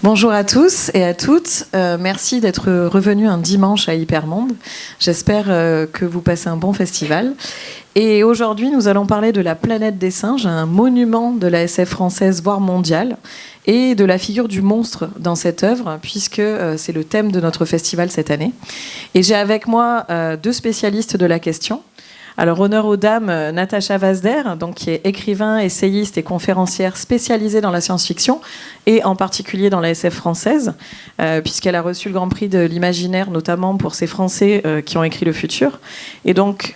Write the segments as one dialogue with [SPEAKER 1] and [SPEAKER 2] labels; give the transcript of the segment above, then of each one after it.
[SPEAKER 1] Bonjour à tous et à toutes. Merci d'être revenus un dimanche à Hypermonde. J'espère que vous passez un bon festival. Et aujourd'hui, nous allons parler de La Planète des Singes, un monument de la SF française, voire mondiale, et de la figure du monstre dans cette œuvre, puisque c'est le thème de notre festival cette année. Et j'ai avec moi deux spécialistes de la question. Alors, honneur aux dames, Natacha Vazder, donc, qui est écrivain, essayiste et conférencière spécialisée dans la science-fiction, et en particulier dans la SF française, puisqu'elle a reçu le Grand Prix de l'Imaginaire, notamment pour ces Français qui ont écrit le futur. Et donc,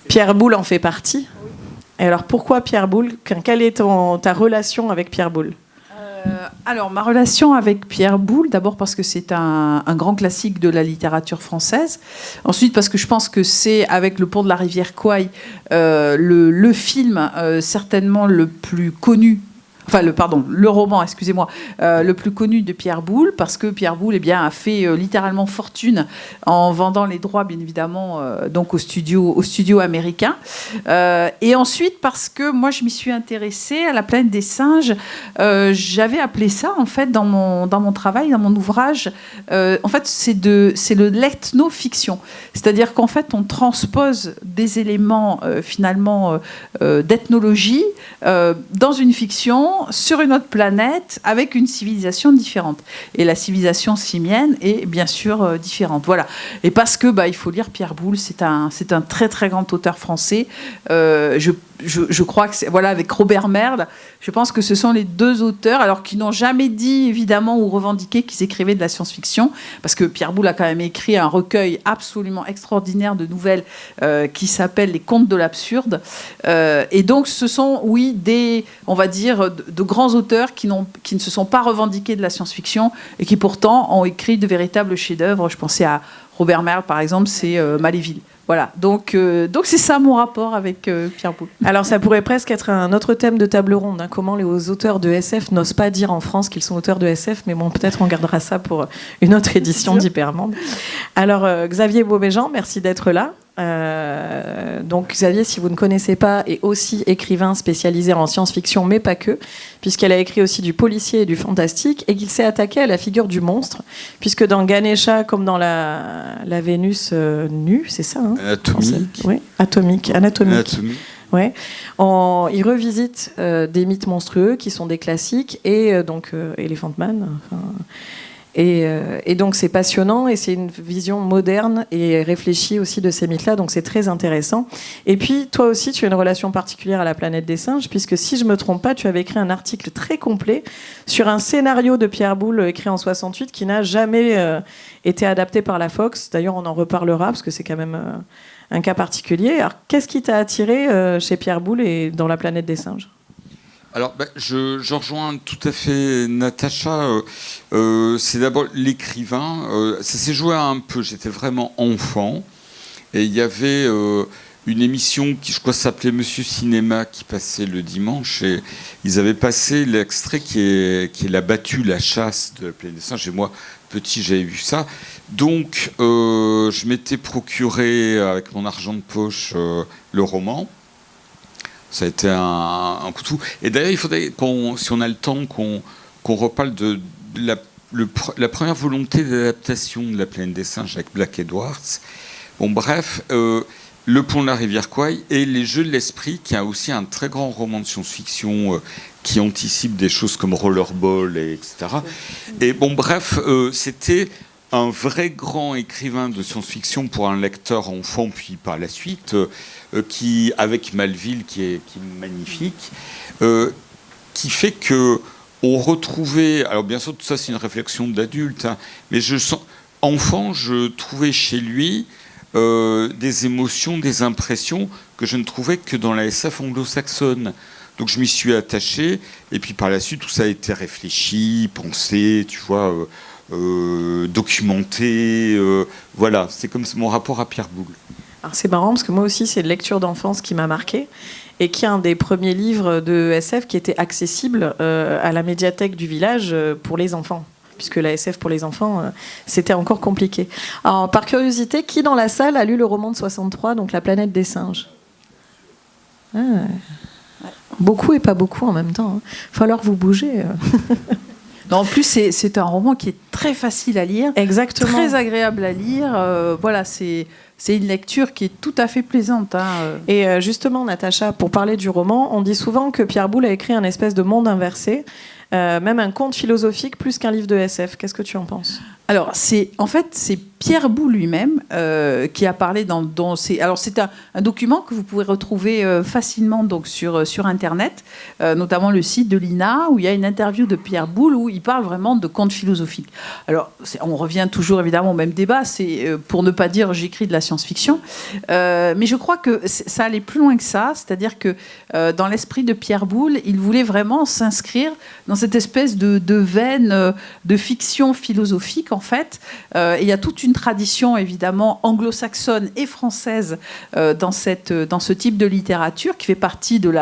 [SPEAKER 1] Pierre Boulle en fait partie. Et alors, pourquoi Pierre Boulle ? Quelle est ta relation avec Pierre Boulle ?
[SPEAKER 2] Alors, ma relation avec Pierre Boulle, d'abord parce que c'est un grand classique de la littérature française. Ensuite, parce que je pense que c'est, avec Le Pont de la rivière Kwai, le film certainement le plus connu. Enfin, le roman, excusez-moi, le plus connu de Pierre Boulle, parce que Pierre Boulle a fait littéralement fortune en vendant les droits, bien évidemment, donc au studio américain. Et ensuite, parce que moi, je m'y suis intéressée à La Planète des Singes. J'avais appelé ça, en fait, dans mon travail, dans mon ouvrage, en fait, c'est le l'ethnofiction. C'est-à-dire qu'en fait, on transpose des éléments, finalement, d'ethnologie dans une fiction, sur une autre planète, avec une civilisation différente. Et la civilisation simienne est bien sûr différente. Voilà. Et parce que, il faut lire Pierre Boulle, c'est un très très grand auteur français. Je crois que avec Robert Merle, je pense que ce sont les deux auteurs, alors qui n'ont jamais dit évidemment ou revendiqué qu'ils écrivaient de la science-fiction, parce que Pierre Boulle a quand même écrit un recueil absolument extraordinaire de nouvelles qui s'appelle Les Contes de l'absurde. Et donc ce sont, oui, on va dire, de grands auteurs qui ne se sont pas revendiqués de la science-fiction et qui pourtant ont écrit de véritables chefs-d'œuvre. Je pensais à Robert Merle, par exemple, c'est Maléville. Voilà, donc c'est ça mon rapport avec Pierre Boulle.
[SPEAKER 1] Alors ça pourrait presque être un autre thème de table ronde, hein, comment les auteurs de SF n'osent pas dire en France qu'ils sont auteurs de SF, mais bon, peut-être on gardera ça pour une autre édition d'Hypermonde. Alors Xavier Beauméjean, merci d'être là. Donc Xavier, si vous ne connaissez pas, est aussi écrivain spécialisé en science-fiction, mais pas que, puisqu'elle a écrit aussi du policier et du fantastique, et qu'il s'est attaqué à la figure du monstre, puisque dans Ganesha, comme dans la Vénus nue, c'est ça, hein,
[SPEAKER 3] Anatomique.
[SPEAKER 1] Oui, anatomique. Ouais. Il revisite des mythes monstrueux qui sont des classiques, et donc Elephant Man. Et donc c'est passionnant et c'est une vision moderne et réfléchie aussi de ces mythes-là, donc c'est très intéressant. Et puis toi aussi tu as une relation particulière à La Planète des Singes, puisque si je me trompe pas, tu avais écrit un article très complet sur un scénario de Pierre Boulle écrit en 68 qui n'a jamais été adapté par la Fox. D'ailleurs on en reparlera parce que c'est quand même un cas particulier. Alors qu'est-ce qui t'a attiré chez Pierre Boulle et dans La Planète des Singes ?
[SPEAKER 3] Alors, je rejoins tout à fait Natacha. C'est d'abord l'écrivain. Ça s'est joué un peu. J'étais vraiment enfant. Et il y avait une émission qui, je crois, s'appelait Monsieur Cinéma, qui passait le dimanche. Et ils avaient passé l'extrait qui est La battue, la chasse de La Planète des Singes. Et moi, petit, j'avais vu ça. Donc, je m'étais procuré, avec mon argent de poche, le roman. Ça a été un coup de fou. Et d'ailleurs, il faudrait, si on a le temps, qu'on reparle de la première volonté d'adaptation de La Planète des Singes avec Black Edwards. Bon, bref, Le Pont de la rivière Kwai et Les Jeux de l'Esprit, qui a aussi un très grand roman de science-fiction qui anticipe des choses comme Rollerball, etc. Et bon, bref, c'était un vrai grand écrivain de science-fiction pour un lecteur enfant, puis par la suite, qui, avec Maleville, qui est magnifique, qui fait que on retrouvait... Alors bien sûr, tout ça, c'est une réflexion d'adulte, hein, mais enfant, je trouvais chez lui des émotions, des impressions que je ne trouvais que dans la SF anglo-saxonne. Donc je m'y suis attaché, et puis par la suite, tout ça a été réfléchi, pensé, tu vois... documenté, voilà, c'est comme mon rapport à Pierre Boulle.
[SPEAKER 1] Alors c'est marrant parce que moi aussi c'est une lecture d'enfance qui m'a marquée et qui est un des premiers livres de SF qui était accessible à la médiathèque du village pour les enfants, puisque la SF pour les enfants c'était encore compliqué. Alors par curiosité, qui dans la salle a lu le roman de 63, donc La Planète des Singes ? Beaucoup et pas beaucoup en même temps, hein. Falloir vous bouger.
[SPEAKER 2] Non, en plus, c'est un roman qui est très facile à lire,
[SPEAKER 1] Exactement.
[SPEAKER 2] très agréable à lire. Voilà, c'est une lecture qui est tout à fait plaisante.
[SPEAKER 1] Et justement, Natacha, pour parler du roman, on dit souvent que Pierre Boulle a écrit un espèce de monde inversé, même un conte philosophique plus qu'un livre de SF. Qu'est-ce que tu en penses ?
[SPEAKER 2] Alors, c'est Pierre Boulle lui-même qui a parlé dans ses... Alors, c'est un document que vous pouvez retrouver facilement donc, sur Internet, notamment le site de l'INA, où il y a une interview de Pierre Boulle où il parle vraiment de contes philosophiques. Alors, on revient toujours évidemment au même débat, c'est pour ne pas dire j'écris de la science-fiction, mais je crois que ça allait plus loin que ça, c'est-à-dire que dans l'esprit de Pierre Boulle, il voulait vraiment s'inscrire dans cette espèce de veine de fiction philosophique, en fait. Il y a toute une tradition, évidemment, anglo-saxonne et française dans ce type de littérature qui fait partie de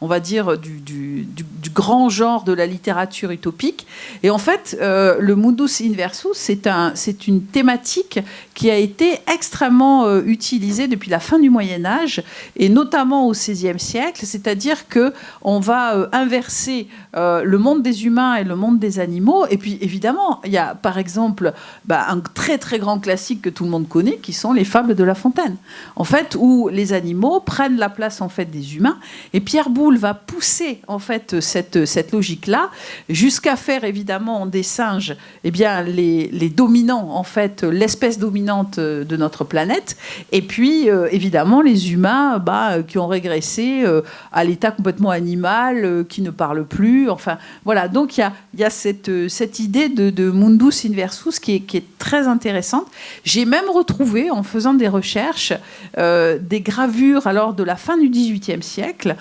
[SPEAKER 2] on va dire, du grand genre de la littérature utopique. Et en fait, le mundus inversus, c'est une thématique qui a été extrêmement utilisée depuis la fin du Moyen-Âge, et notamment au XVIe siècle, c'est-à-dire qu'on va inverser le monde des humains et le monde des animaux. Et puis, évidemment, il y a, par exemple, un très, très grand classique que tout le monde connaît, qui sont les fables de La Fontaine. En fait, où les animaux prennent la place, en fait, des humains. Et Pierre Boulle va pousser, en fait, cette logique-là, jusqu'à faire, évidemment, des singes, eh bien, les dominants, en fait, l'espèce dominante de notre planète. Et puis, évidemment, les humains qui ont régressé à l'état complètement animal, qui ne parlent plus. Enfin, voilà. Donc, il y a cette idée de mundus inversus qui est très intéressante. J'ai même retrouvé, en faisant des recherches, des gravures alors de la fin du XVIIIe siècle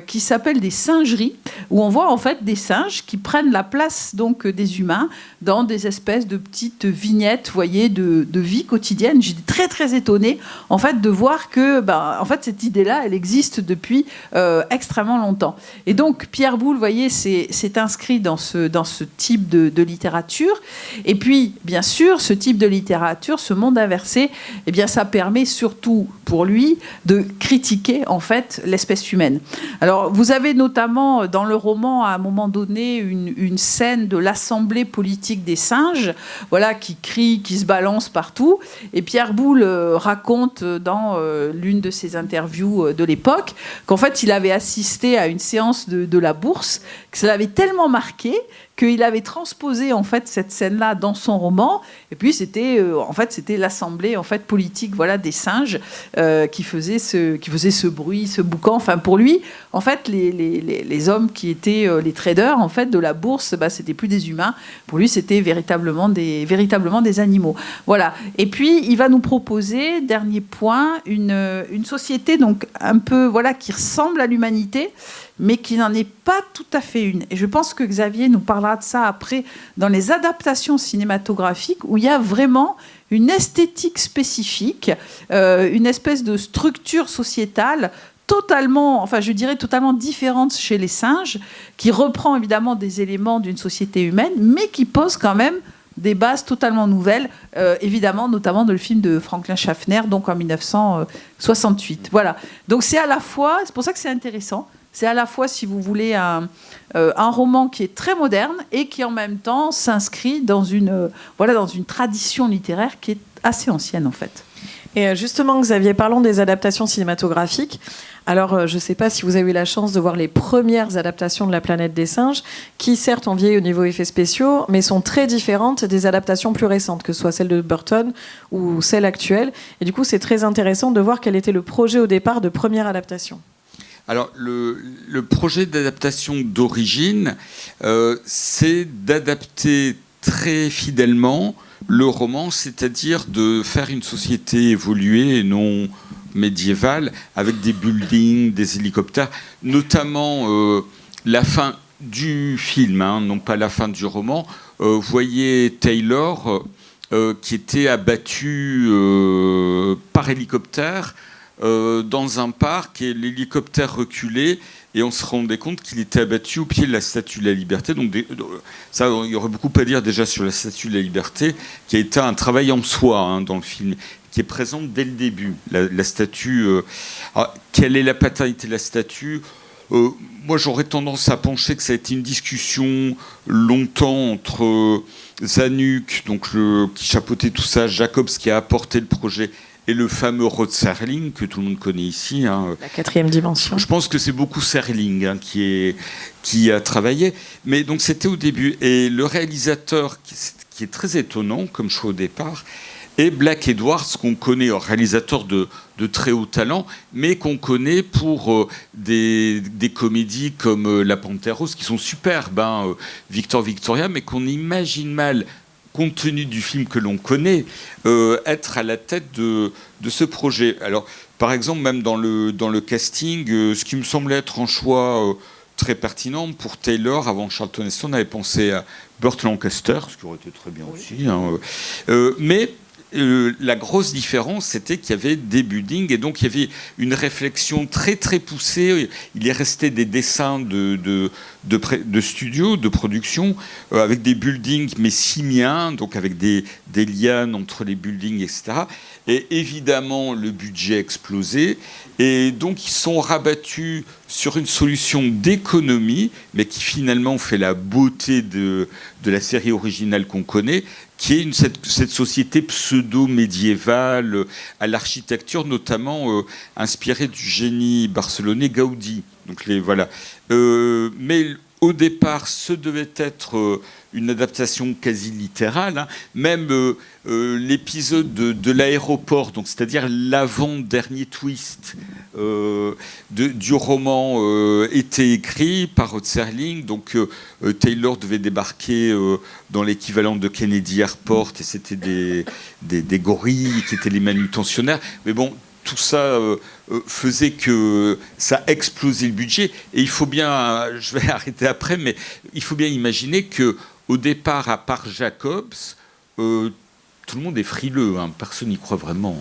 [SPEAKER 2] qui s'appellent des singeries, où on voit en fait des singes qui prennent la place donc des humains dans des espèces de petites vignettes, voyez, de vie quotidienne. J'étais très très étonnée en fait de voir que en fait cette idée-là, elle existe depuis extrêmement longtemps. Et donc Pierre Boulle, voyez, s'est inscrit dans ce type de littérature. Et puis bien sûr, ce type de littérature, ce monde inversé, eh bien ça permet surtout pour lui de critiquer en fait l'espèce humaine. Alors vous avez notamment dans le roman à un moment donné une scène de l'assemblée politique des singes, voilà, qui crie, qui se balance partout. Et Pierre Boulle raconte dans l'une de ses interviews de l'époque qu'en fait il avait assisté à une séance de la Bourse, que ça l'avait tellement marqué qu'il avait transposé en fait cette scène-là dans son roman. Et puis c'était l'assemblée en fait politique, voilà, des singes qui faisait ce bruit, ce boucan. Enfin pour lui, en fait les hommes qui étaient les traders en fait de la bourse, c'était plus des humains. Pour lui, c'était véritablement des animaux. Voilà. Et puis il va nous proposer, dernier point, une société donc un peu voilà qui ressemble à l'humanité, mais qui n'en est pas tout à fait une. Et je pense que Xavier nous parlera de ça après dans les adaptations cinématographiques, où il y a vraiment une esthétique spécifique, une espèce de structure sociétale totalement différente chez les singes, qui reprend évidemment des éléments d'une société humaine, mais qui pose quand même des bases totalement nouvelles, évidemment, notamment dans le film de Franklin Schaffner, donc en 1968. Voilà. Donc c'est pour ça que c'est intéressant. C'est à la fois, si vous voulez, un roman qui est très moderne et qui en même temps s'inscrit dans une tradition littéraire qui est assez ancienne en fait.
[SPEAKER 1] Et justement, Xavier, parlons des adaptations cinématographiques. Alors, je ne sais pas si vous avez eu la chance de voir les premières adaptations de La Planète des Singes, qui certes ont vieilli au niveau effets spéciaux, mais sont très différentes des adaptations plus récentes, que ce soit celle de Burton ou celle actuelle. Et du coup, c'est très intéressant de voir quel était le projet au départ de première adaptation.
[SPEAKER 3] Alors, le projet d'adaptation d'origine, c'est d'adapter très fidèlement le roman, c'est-à-dire de faire une société évoluée et non médiévale, avec des buildings, des hélicoptères, notamment la fin du film, non pas la fin du roman. Vous voyez Taylor qui était abattu par hélicoptère dans un parc, et l'hélicoptère reculait et on se rendait compte qu'il était abattu au pied de la Statue de la Liberté. Donc ça, il y aurait beaucoup à dire déjà sur la Statue de la Liberté, qui a été un travail en soi dans le film, qui est présente dès le début. La statue, quelle est la paternité de la statue ? moi, j'aurais tendance à pencher que ça a été une discussion longtemps entre Zanuck, donc qui chapeautait tout ça, Jacobs qui a apporté le projet, et le fameux Rod Serling, que tout le monde connaît ici.
[SPEAKER 1] La 4e dimension.
[SPEAKER 3] Je pense que c'est beaucoup Serling qui a travaillé. Mais donc c'était au début. Et le réalisateur, qui est très étonnant comme choix au départ, et Black Edwards, qu'on connaît, un réalisateur de très haut talent, mais qu'on connaît pour des comédies comme La Panthère Rose, qui sont superbes, Victor Victoria, mais qu'on imagine mal, compte tenu du film que l'on connaît, être à la tête de ce projet. Alors, par exemple, même dans le casting, ce qui me semblait être un choix très pertinent pour Taylor, avant Charlton Heston, avait pensé à Burt Lancaster, ce qui aurait été très bien aussi. Mais la grosse différence, c'était qu'il y avait des buildings, et donc il y avait une réflexion très très poussée. Il est resté des dessins de studio, de production, avec des buildings mais simiens, donc avec des lianes entre les buildings, etc. Et évidemment, le budget a explosé, et donc ils sont rabattus sur une solution d'économie, mais qui finalement fait la beauté de la série originale qu'on connaît, qui est cette société pseudo-médiévale à l'architecture notamment inspirée du génie barcelonais Gaudi. Donc voilà. Mais au départ, ce devait être une adaptation quasi littérale. Même l'épisode de l'aéroport, donc c'est-à-dire l'avant-dernier twist du roman, était écrit par Rod Serling. Donc Taylor devait débarquer dans l'équivalent de Kennedy Airport, et c'était des gorilles qui étaient les manutentionnaires. Mais bon, tout ça faisait que ça explosait le budget. Et il faut bien, je vais arrêter après, mais il faut bien imaginer qu'au départ, à part Jacobs, tout le monde est frileux. Personne n'y croit vraiment.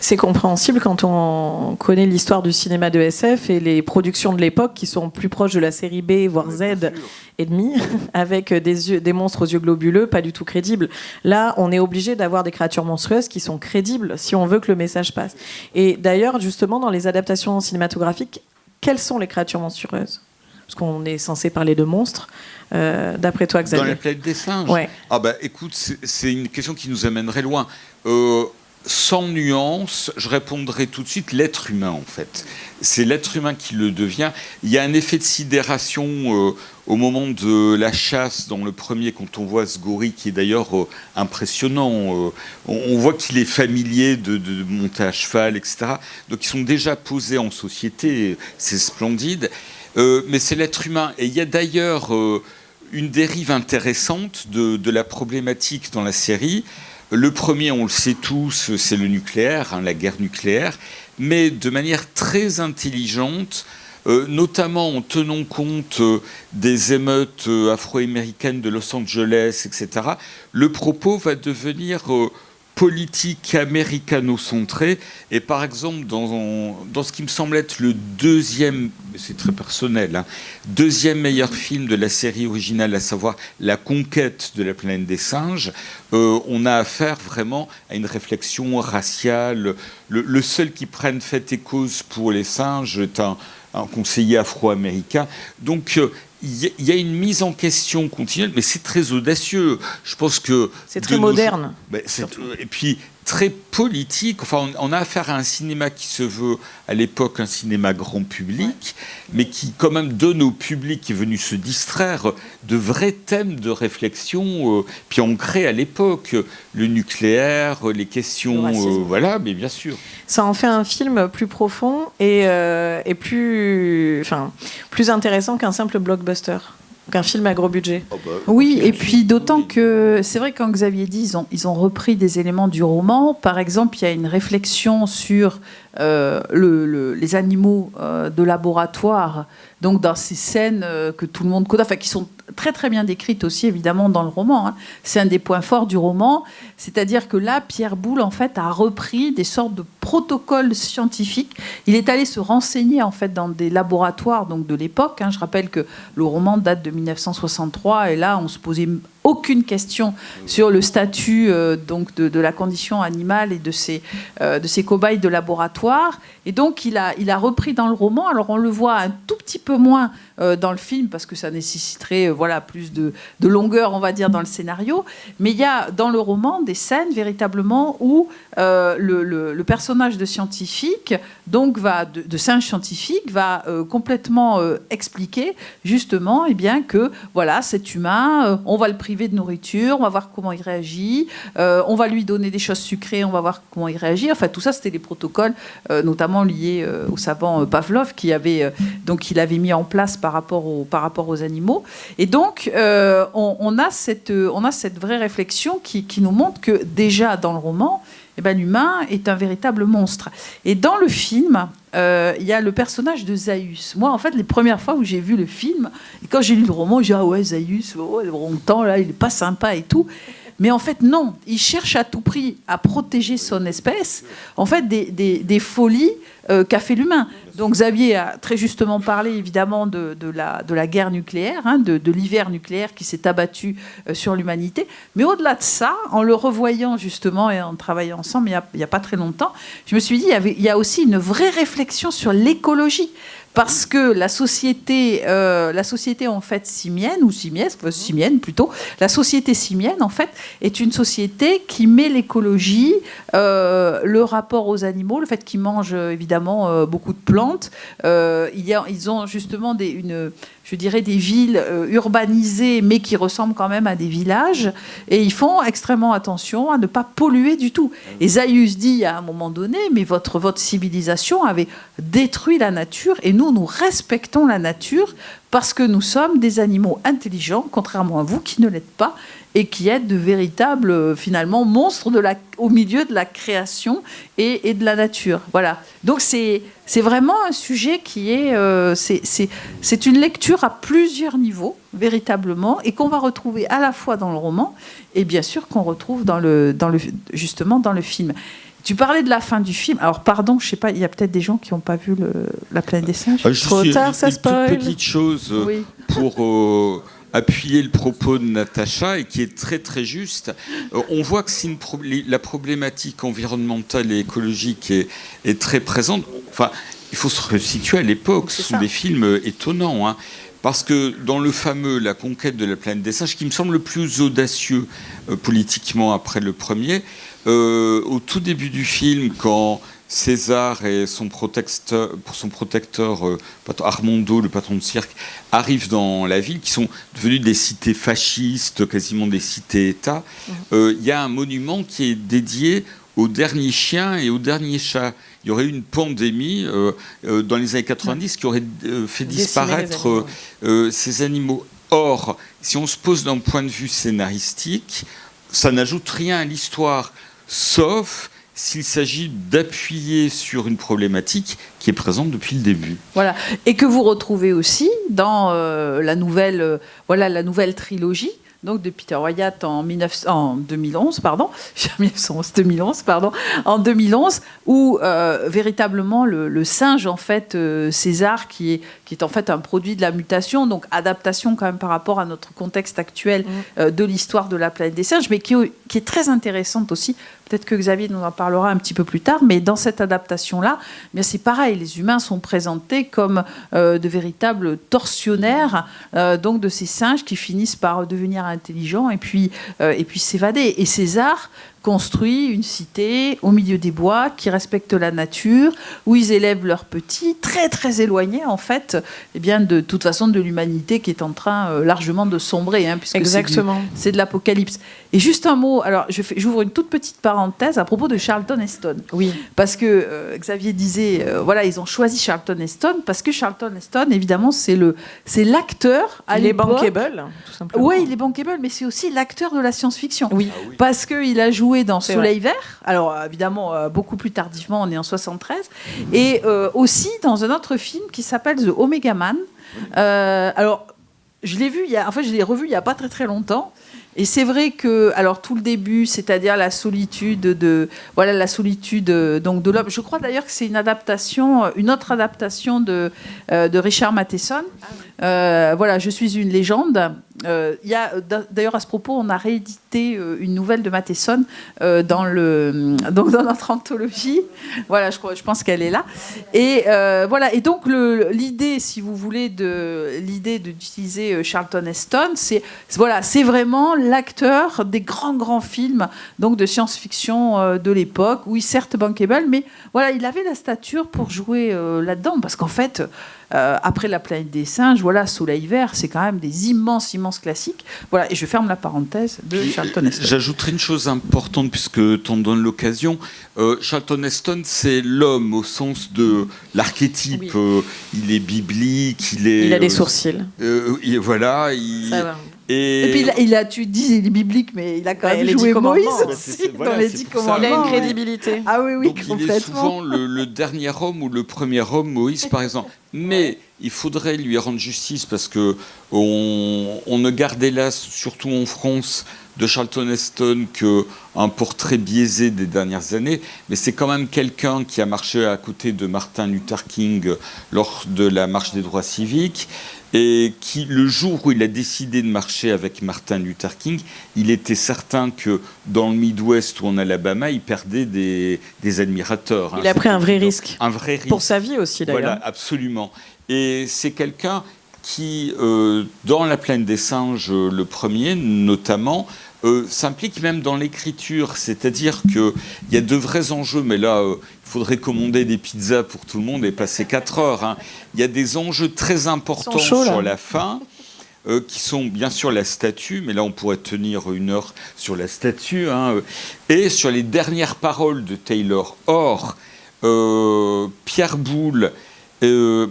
[SPEAKER 1] C'est compréhensible quand on connaît l'histoire du cinéma de SF et les productions de l'époque qui sont plus proches de la série B, voire Z et demi, avec des monstres aux yeux globuleux, pas du tout crédibles. Là, on est obligé d'avoir des créatures monstrueuses qui sont crédibles si on veut que le message passe. Et d'ailleurs, justement, dans les adaptations cinématographiques, quelles sont les créatures monstrueuses ? Parce qu'on est censé parler de monstres. D'après toi, Xavier.
[SPEAKER 3] Dans la planète des singes.
[SPEAKER 1] Ouais.
[SPEAKER 3] Écoute, c'est une question qui nous amènerait loin. Sans nuance, je répondrai tout de suite l'être humain, en fait. C'est l'être humain qui le devient. Il y a un effet de sidération au moment de la chasse dans le premier, quand on voit ce gorille qui est d'ailleurs impressionnant. On voit qu'il est familier de monter à cheval, etc. Donc ils sont déjà posés en société, c'est splendide. Mais c'est l'être humain. Et il y a d'ailleurs une dérive intéressante de la problématique dans la série. Le premier, on le sait tous, c'est le nucléaire, la guerre nucléaire, mais de manière très intelligente, notamment en tenant compte des émeutes afro-américaines de Los Angeles, etc. Le propos va devenir politique américano-centrée, et par exemple dans ce qui me semble être le deuxième, c'est très personnel, deuxième meilleur film de la série originale, à savoir La Conquête de la planète des singes, on a affaire vraiment à une réflexion raciale. Le seul qui prenne fait et cause pour les singes est un conseiller afro-américain. Donc il y a une mise en question continuelle, mais c'est très audacieux. Je pense que
[SPEAKER 1] c'est très moderne.
[SPEAKER 3] Et puis très politique. Enfin, on a affaire à un cinéma qui se veut à l'époque un cinéma grand public, mais qui quand même donne au public qui est venu se distraire de vrais thèmes de réflexion, puis ancrés à l'époque, le nucléaire, les questions, voilà, mais bien sûr.
[SPEAKER 1] Ça en fait un film plus profond et plus intéressant qu'un simple blockbuster. Qu'un film à gros budget.
[SPEAKER 2] Oui, et puis d'autant que c'est vrai, quand Xavier dit ils ont repris des éléments du roman. Par exemple, il y a une réflexion sur les animaux de laboratoire, donc dans ces scènes que tout le monde connaît, qui sont très très bien décrites aussi évidemment dans le roman. C'est un des points forts du roman, c'est-à-dire que là, Pierre Boulle en fait a repris des sortes de protocoles scientifiques. Il est allé se renseigner en fait dans des laboratoires donc de l'époque. Je rappelle que le roman date de 1963, et là on se posait aucune question sur le statut donc de la condition animale et de ces cobayes de laboratoire. Et donc, il a repris dans le roman. Alors, on le voit un tout petit peu moins dans le film, parce que ça nécessiterait plus de longueur, on va dire, dans le scénario. Mais il y a dans le roman des scènes véritablement où le personnage de scientifique, donc de singe scientifique, va complètement expliquer justement que voilà, cet humain, on va le priver de nourriture, on va voir comment il réagit, on va lui donner des choses sucrées, on va voir comment il réagit. Enfin, tout ça, c'était les protocoles, notamment liés au savant Pavlov, qu'il avait mis en place par rapport aux animaux. Et donc, on a cette vraie réflexion qui nous montre que déjà dans le roman, l'humain est un véritable monstre. Et dans le film, il y a le personnage de Zaius. Moi, en fait, les premières fois où j'ai vu le film, et quand j'ai lu le roman, j'ai dit « Ah ouais, Zaius, longtemps, là, il n'est pas sympa et tout ». Mais en fait, non. Il cherche à tout prix à protéger son espèce, en fait, des folies qu'a fait l'humain. Donc Xavier a très justement parlé, évidemment, de la guerre nucléaire, de l'hiver nucléaire qui s'est abattu sur l'humanité. Mais au-delà de ça, en le revoyant, justement, et en travaillant ensemble, il n'y a pas très longtemps, je me suis dit, il y a aussi une vraie réflexion sur l'écologie. Parce que la société en fait simienne plutôt, la société simienne en fait est une société qui met l'écologie, le rapport aux animaux, le fait qu'ils mangent évidemment beaucoup de plantes. Ils ont justement des villes urbanisées, mais qui ressemblent quand même à des villages, et ils font extrêmement attention à ne pas polluer du tout. Et Zaius dit à un moment donné, mais votre civilisation avait détruit la nature, et nous respectons la nature parce que nous sommes des animaux intelligents, contrairement à vous qui ne l'êtes pas, et qui êtes de véritables, finalement, monstres au milieu de la création et de la nature. Voilà. Donc c'est vraiment un sujet qui est... c'est une lecture à plusieurs niveaux, véritablement, et qu'on va retrouver à la fois dans le roman, et bien sûr qu'on retrouve justement dans le film. Tu parlais de la fin du film. Alors, pardon, je sais pas, il y a peut-être des gens qui n'ont pas vu La planète des singes.
[SPEAKER 1] Trop tard, ça spoil.
[SPEAKER 3] Une petite chose
[SPEAKER 2] oui.
[SPEAKER 3] Pour appuyer le propos de Natacha, et qui est très très juste. On voit que la problématique environnementale et écologique est très présente. Enfin, il faut se resituer à l'époque, ce sont des films étonnants. Parce que dans le fameux La conquête de la planète des singes, qui me semble le plus audacieux politiquement après le premier, au tout début du film, quand César et son protecteur Armando, le patron de cirque, arrivent dans la ville, qui sont devenues des cités fascistes, quasiment des cités-États, il y a un monument qui est dédié aux derniers chiens et aux derniers chats. Il y aurait eu une pandémie dans les années 90 qui aurait fait disparaître ces animaux. Or, si on se pose d'un point de vue scénaristique, ça n'ajoute rien à l'histoire, sauf s'il s'agit d'appuyer sur une problématique qui est présente depuis le début.
[SPEAKER 2] Voilà, et que vous retrouvez aussi dans la nouvelle trilogie, donc de Peter Wyatt en 2011, en 2011, où véritablement le singe, en fait, César, qui est en fait un produit de la mutation, donc adaptation quand même par rapport à notre contexte actuel de l'histoire de la planète des singes, mais qui est très intéressante aussi. Peut-être que Xavier nous en parlera un petit peu plus tard, mais dans cette adaptation-là, c'est pareil, les humains sont présentés comme de véritables tortionnaires, donc de ces singes qui finissent par devenir intelligents et puis s'évader. Et César construit une cité au milieu des bois qui respecte la nature, où ils élèvent leurs petits, très très éloignés en fait, de toute façon de l'humanité qui est en train largement de sombrer, puisque
[SPEAKER 1] exactement.
[SPEAKER 2] C'est de l'apocalypse. Et juste un mot, alors j'ouvre une toute petite parenthèse à propos de Charlton Heston.
[SPEAKER 1] Oui.
[SPEAKER 2] Parce que Xavier disait, ils ont choisi Charlton Heston parce que Charlton Heston, évidemment, c'est l'acteur à l'époque.
[SPEAKER 1] Il est bankable, tout simplement.
[SPEAKER 2] Oui, il est bankable, mais c'est aussi l'acteur de la science-fiction.
[SPEAKER 1] Oui.
[SPEAKER 2] Parce qu'il a joué dans Soleil Vert, alors évidemment beaucoup plus tardivement, on est en 73, et aussi dans un autre film qui s'appelle The Omega Man. Alors je l'ai revu il n'y a pas très très longtemps, Et c'est vrai que, alors tout le début, c'est-à-dire la solitude de l'homme. Je crois d'ailleurs que c'est une autre adaptation de Richard Matheson. Voilà, je suis une légende. Il y a d'ailleurs à ce propos, on a réédité une nouvelle de Matheson dans notre anthologie. Voilà, je pense qu'elle est là. Et voilà. Et donc l'idée, si vous voulez, d'utiliser Charlton Heston, c'est vraiment l'acteur des grands films donc de science-fiction de l'époque. Oui, certes bankable, mais voilà, il avait la stature pour jouer là-dedans, parce qu'en fait. Après La planète des singes, voilà, Soleil vert, c'est quand même des immenses classiques. Voilà, et je ferme la parenthèse de Charlton Heston.
[SPEAKER 3] J'ajouterai une chose importante, puisque tu en donnes l'occasion. Charlton Heston, c'est l'homme au sens de l'archétype. Oui. Il est biblique, il
[SPEAKER 1] a des sourcils.
[SPEAKER 3] Voilà.
[SPEAKER 1] Ça va.
[SPEAKER 2] Et puis tu dis il est biblique, mais il a quand même joué Moïs aussi dans les 10 commandements.
[SPEAKER 1] Il a une crédibilité.
[SPEAKER 2] Ah oui,
[SPEAKER 3] donc, complètement. Il est souvent le dernier homme ou le premier homme, Moïse par exemple. Mais il faudrait lui rendre justice, parce que on ne garde hélas, surtout en France, de Charlton Heston qu'un portrait biaisé des dernières années. Mais c'est quand même quelqu'un qui a marché à côté de Martin Luther King lors de la marche des droits civiques. Et qui, le jour où il a décidé de marcher avec Martin Luther King, il était certain que dans le Midwest ou en Alabama, il perdait des admirateurs.
[SPEAKER 1] Il a pris un vrai risque.
[SPEAKER 3] Un vrai risque.
[SPEAKER 1] Pour sa vie aussi, d'ailleurs.
[SPEAKER 3] Voilà, absolument. Et c'est quelqu'un qui, dans La plaine des singes, le premier notamment, s'implique même dans l'écriture. C'est-à-dire qu'il y a de vrais enjeux, mais là... il faudrait commander des pizzas pour tout le monde et passer 4 heures. Hein. Il y a des enjeux très importants sur la fin, qui sont bien sûr la statue, mais là on pourrait tenir 1 heure sur la statue, hein, et sur les dernières paroles de Taylor. Or, Pierre Boulle ne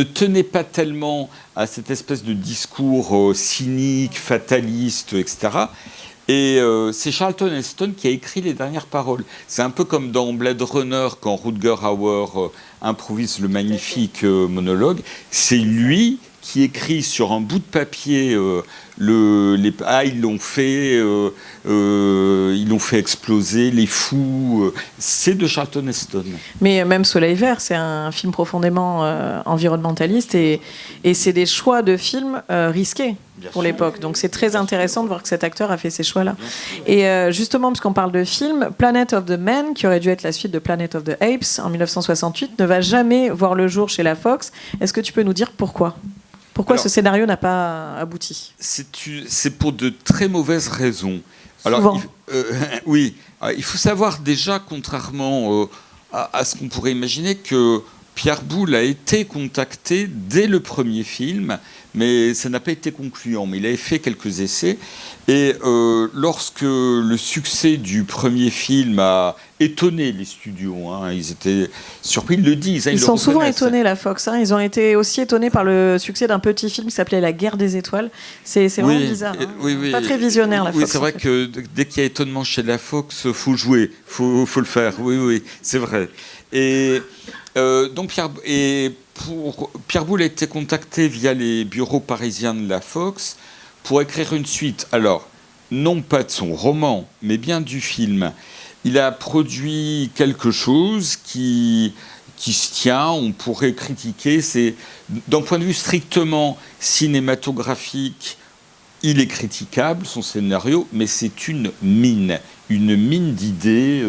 [SPEAKER 3] tenait pas tellement à cette espèce de discours cynique, fataliste, etc., et c'est Charlton Heston qui a écrit les dernières paroles. C'est un peu comme dans Blade Runner, quand Rutger Hauer improvise le magnifique monologue. C'est lui qui écrit sur un bout de papier ils l'ont fait exploser, les fous. C'est de Charlton Heston.
[SPEAKER 1] Mais même Soleil vert, c'est un film profondément environnementaliste, et c'est des choix de films risqués pour l'époque. Donc c'est très intéressant de voir que cet acteur a fait ces choix-là. Et justement, puisqu'on parle de film, Planet of the Men, qui aurait dû être la suite de Planet of the Apes en 1968, ne va jamais voir le jour chez la Fox. Est-ce que tu peux nous dire pourquoi ? Pourquoi ce scénario n'a pas abouti ?
[SPEAKER 3] C'est pour de très mauvaises raisons.
[SPEAKER 1] Souvent.
[SPEAKER 3] Oui, il faut savoir déjà, contrairement à ce qu'on pourrait imaginer, que Pierre Boulle a été contacté dès le premier film, mais ça n'a pas été concluant. Mais il avait fait quelques essais. Et lorsque le succès du premier film a étonné les studios, hein, ils étaient surpris, ils le disent. Hein,
[SPEAKER 1] ils sont souvent étonnés, la Fox. Hein, ils ont été aussi étonnés par le succès d'un petit film qui s'appelait La guerre des étoiles. C'est vraiment bizarre. Hein.
[SPEAKER 3] Oui.
[SPEAKER 1] Pas très visionnaire, la Fox.
[SPEAKER 3] Oui, c'est vrai que dès qu'il y a étonnement chez la Fox, il faut jouer, faut le faire. Oui, c'est vrai. Et donc Pierre Boulle a été contacté via les bureaux parisiens de la Fox pour écrire une suite. Alors, non pas de son roman, mais bien du film. Il a produit quelque chose qui se tient, on pourrait critiquer. C'est, d'un point de vue strictement cinématographique, il est critiquable, son scénario, mais c'est une mine d'idées.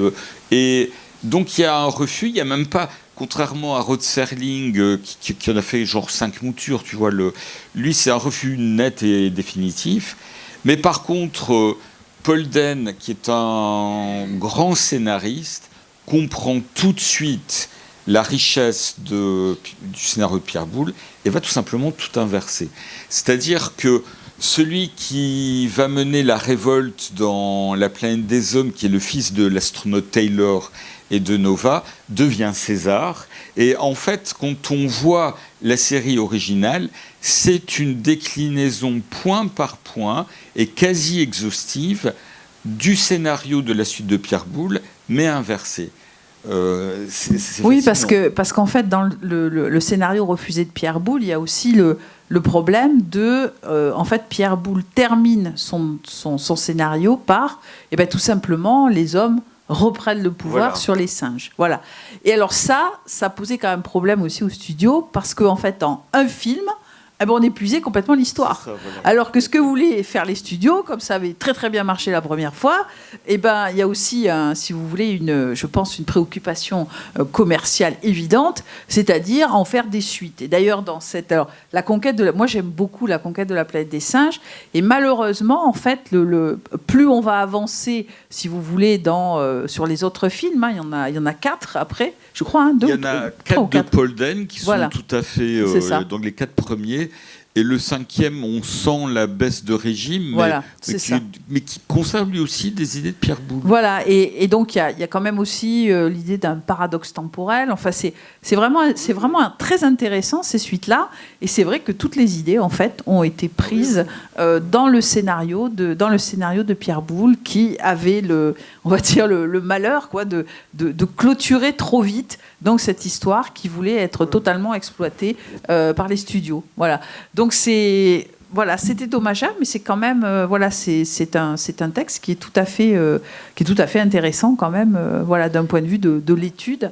[SPEAKER 3] Et donc il y a un refus, il n'y a même pas... Contrairement à Rod Serling, qui en a fait genre 5 moutures, tu vois, lui, c'est un refus net et définitif. Mais par contre, Paul Den, qui est un grand scénariste, comprend tout de suite la richesse du scénario de Pierre Boulle et va tout simplement tout inverser. C'est-à-dire que celui qui va mener la révolte dans La planète des hommes, qui est le fils de l'astronaute Taylor et de Nova, devient César. Et en fait, quand on voit la série originale, c'est une déclinaison point par point et quasi exhaustive du scénario de la suite de Pierre Boulle, mais inversé.
[SPEAKER 2] Oui, parce qu'en fait, dans le scénario refusé de Pierre Boulle, il y a aussi le problème de... en fait, Pierre Boulle termine son scénario par, tout simplement, les hommes reprennent le pouvoir sur les singes. Voilà. Et alors ça posait quand même problème aussi au studio, parce qu'en fait, en un film... on épuisait complètement l'histoire. Alors que ce que voulaient faire les studios, comme ça avait très très bien marché la première fois, il y a aussi, si vous voulez, je pense, une préoccupation commerciale évidente, c'est-à-dire en faire des suites. Et d'ailleurs, la conquête moi j'aime beaucoup la conquête de la planète des singes, et malheureusement, en fait, plus on va avancer, si vous voulez, sur les autres films, il y en a 4 après, je crois, 2
[SPEAKER 3] Il y en a 4 de Paul Dehn qui sont tout à fait donc les 4 premiers. Et le 5e, on sent la baisse de régime, mais qui conserve lui aussi des idées de Pierre Boulle.
[SPEAKER 2] Voilà, et donc il y a quand même aussi l'idée d'un paradoxe temporel. Enfin, c'est vraiment très intéressant, ces suites-là. Et c'est vrai que toutes les idées, en fait, ont été prises dans le scénario de Pierre Boulle, qui avait le malheur de clôturer trop vite donc cette histoire qui voulait être totalement exploitée par les studios. Voilà. Donc c'était dommageable, mais c'est quand même c'est un texte qui est tout à fait intéressant quand même d'un point de vue de l'étude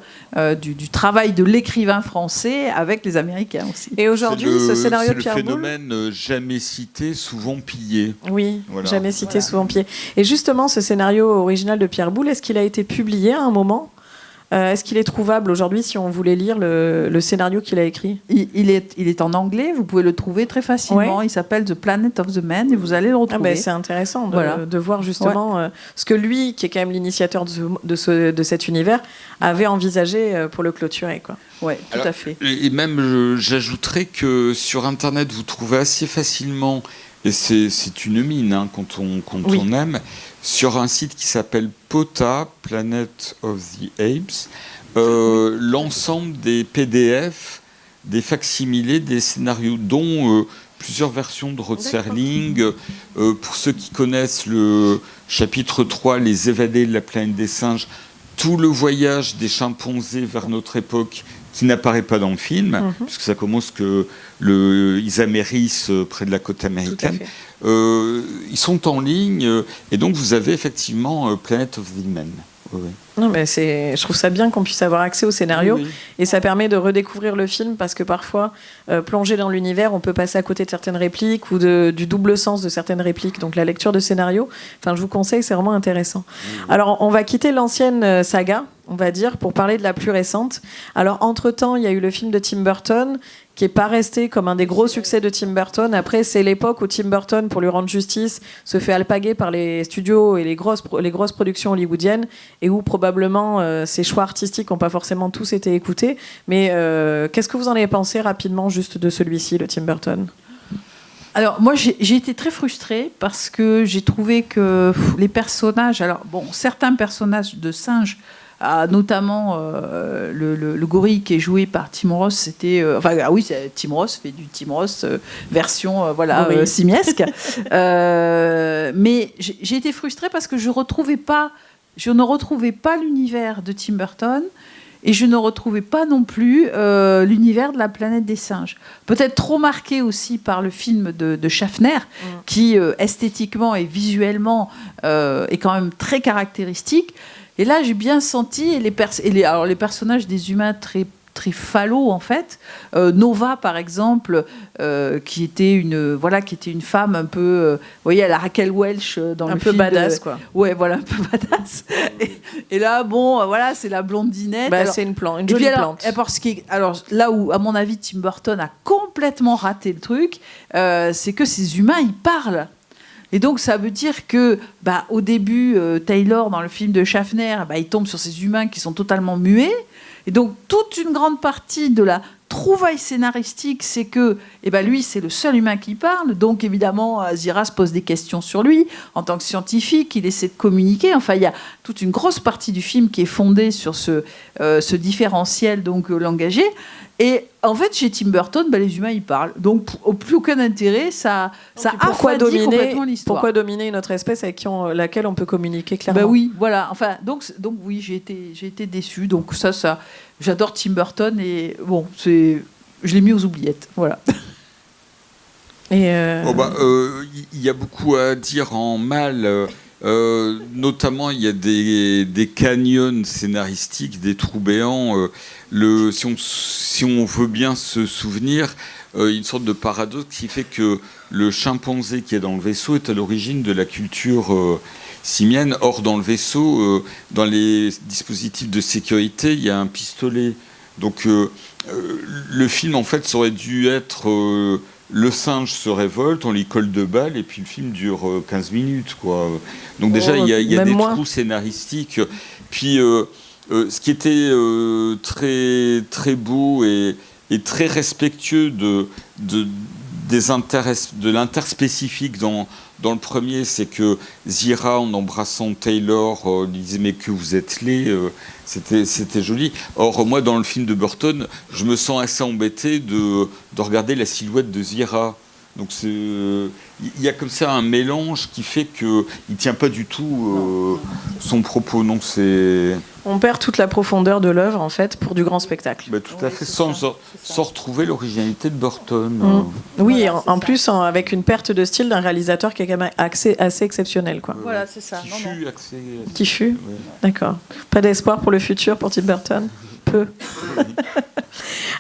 [SPEAKER 2] du travail de l'écrivain français avec les Américains aussi.
[SPEAKER 1] Et aujourd'hui, ce scénario de Pierre Boulle,
[SPEAKER 3] c'est le phénomène jamais cité, souvent pillé.
[SPEAKER 1] Oui, jamais cité, souvent pillé. Et justement, ce scénario original de Pierre Boulle, est-ce qu'il a été publié à un moment ? Est-ce qu'il est trouvable aujourd'hui si on voulait lire le scénario qu'il a écrit ?
[SPEAKER 2] Il est en anglais, vous pouvez le trouver très facilement. Il s'appelle The Planet of the Man et vous allez le retrouver.
[SPEAKER 1] C'est intéressant de voir justement ce que lui, qui est quand même l'initiateur de cet univers, avait envisagé pour le clôturer.
[SPEAKER 2] Oui, tout à fait.
[SPEAKER 3] Et même, j'ajouterais que sur Internet, vous trouvez assez facilement, et c'est une mine quand on aime, sur un site qui s'appelle POTA, Planet of the Apes, l'ensemble des PDF, des facsimilés, des scénarios, dont plusieurs versions de Rod Serling. Pour ceux qui connaissent le chapitre 3, Les évadés de la planète des singes, tout le voyage des chimpanzés vers notre époque qui n'apparaît pas dans le film, puisque ça commence que ils amérissent près de la côte américaine. Ils sont en ligne, et donc vous avez effectivement Planet of the Men. Oui.
[SPEAKER 1] Non, mais je trouve ça bien qu'on puisse avoir accès au scénario, et ça permet de redécouvrir le film, parce que parfois, plongé dans l'univers, on peut passer à côté de certaines répliques ou du double sens de certaines répliques. Donc la lecture de scénario, je vous conseille, c'est vraiment intéressant. Alors, on va quitter l'ancienne saga, on va dire, pour parler de la plus récente. Alors, entre-temps, il y a eu le film de Tim Burton, qui n'est pas resté comme un des gros succès de Tim Burton. Après, c'est l'époque où Tim Burton, pour lui rendre justice, se fait alpaguer par les studios et les grosses productions hollywoodiennes, et où probablement ses choix artistiques n'ont pas forcément tous été écoutés. Mais qu'est-ce que vous en avez pensé rapidement juste de celui-ci, le Tim Burton ?
[SPEAKER 2] Alors, moi, j'ai été très frustrée parce que j'ai trouvé que les personnages... certains personnages de singes, notamment le gorille qui est joué par Tim Roth, c'était Tim Roth fait du Tim Roth version simiesque. Mais j'ai été frustrée parce que je ne retrouvais pas l'univers de Tim Burton, et je ne retrouvais pas non plus l'univers de la planète des singes. Peut-être trop marqué aussi par le film de Schaffner, qui esthétiquement et visuellement est quand même très caractéristique. Et là, j'ai bien senti les personnages des humains très très falot en fait. Nova par exemple, qui était une femme un peu, vous voyez, à la Raquel Welch dans le film.
[SPEAKER 1] Un peu badass quoi.
[SPEAKER 2] Ouais, voilà, un peu badass. Et là, c'est la blondinette.
[SPEAKER 1] C'est une jolie plante.
[SPEAKER 2] Alors là où, à mon avis, Tim Burton a complètement raté le truc, c'est que ces humains, ils parlent. Et donc, ça veut dire que, au début, Taylor, dans le film de Schaffner, il tombe sur ces humains qui sont totalement muets. Et donc, toute une grande partie de trouvaille scénaristique, c'est que lui, c'est le seul humain qui parle. Donc, évidemment, Zira se pose des questions sur lui. En tant que scientifique, il essaie de communiquer. Enfin, il y a toute une grosse partie du film qui est fondée sur ce différentiel langagier. Et en fait, chez Tim Burton, les humains, ils parlent. Donc, plus aucun intérêt, ça affadit complètement l'histoire.
[SPEAKER 1] Pourquoi dominer une autre espèce avec laquelle on peut communiquer clairement ?
[SPEAKER 2] Oui, voilà. Enfin, donc oui, j'ai été déçue. Donc ça, j'adore Tim Burton et bon, je l'ai mis aux oubliettes. Voilà.
[SPEAKER 3] Il y a beaucoup à dire en mal. Notamment, il y a des canyons scénaristiques, des trous béants. Si on veut bien se souvenir, une sorte de paradoxe qui fait que le chimpanzé qui est dans le vaisseau est à l'origine de la culture simienne. Or, dans le vaisseau, dans les dispositifs de sécurité, il y a un pistolet. Donc, le film, en fait, ça aurait dû être... le singe se révolte, on lui colle 2 balles, et puis le film dure 15 minutes, quoi. Donc déjà, il y a des trous scénaristiques. Puis, ce qui était très, très beau et très respectueux de l'interspécifique dans le premier, c'est que Zira, en embrassant Taylor, lui disait « mais que vous êtes laid », c'était joli. Or, moi, dans le film de Burton, je me sens assez embêté de regarder la silhouette de Zira. Donc, il y a comme ça un mélange qui fait qu'il ne tient pas du tout son propos. Donc,
[SPEAKER 1] on perd toute la profondeur de l'œuvre, en fait, pour du grand spectacle.
[SPEAKER 3] Tout à fait, sans retrouver l'originalité de Burton.
[SPEAKER 1] Oui, en plus, avec une perte de style d'un réalisateur qui est quand même assez exceptionnel, quoi.
[SPEAKER 2] Voilà, c'est ça.
[SPEAKER 1] Tifu, ouais. D'accord. Pas d'espoir pour le futur pour Tim Burton ? Peu.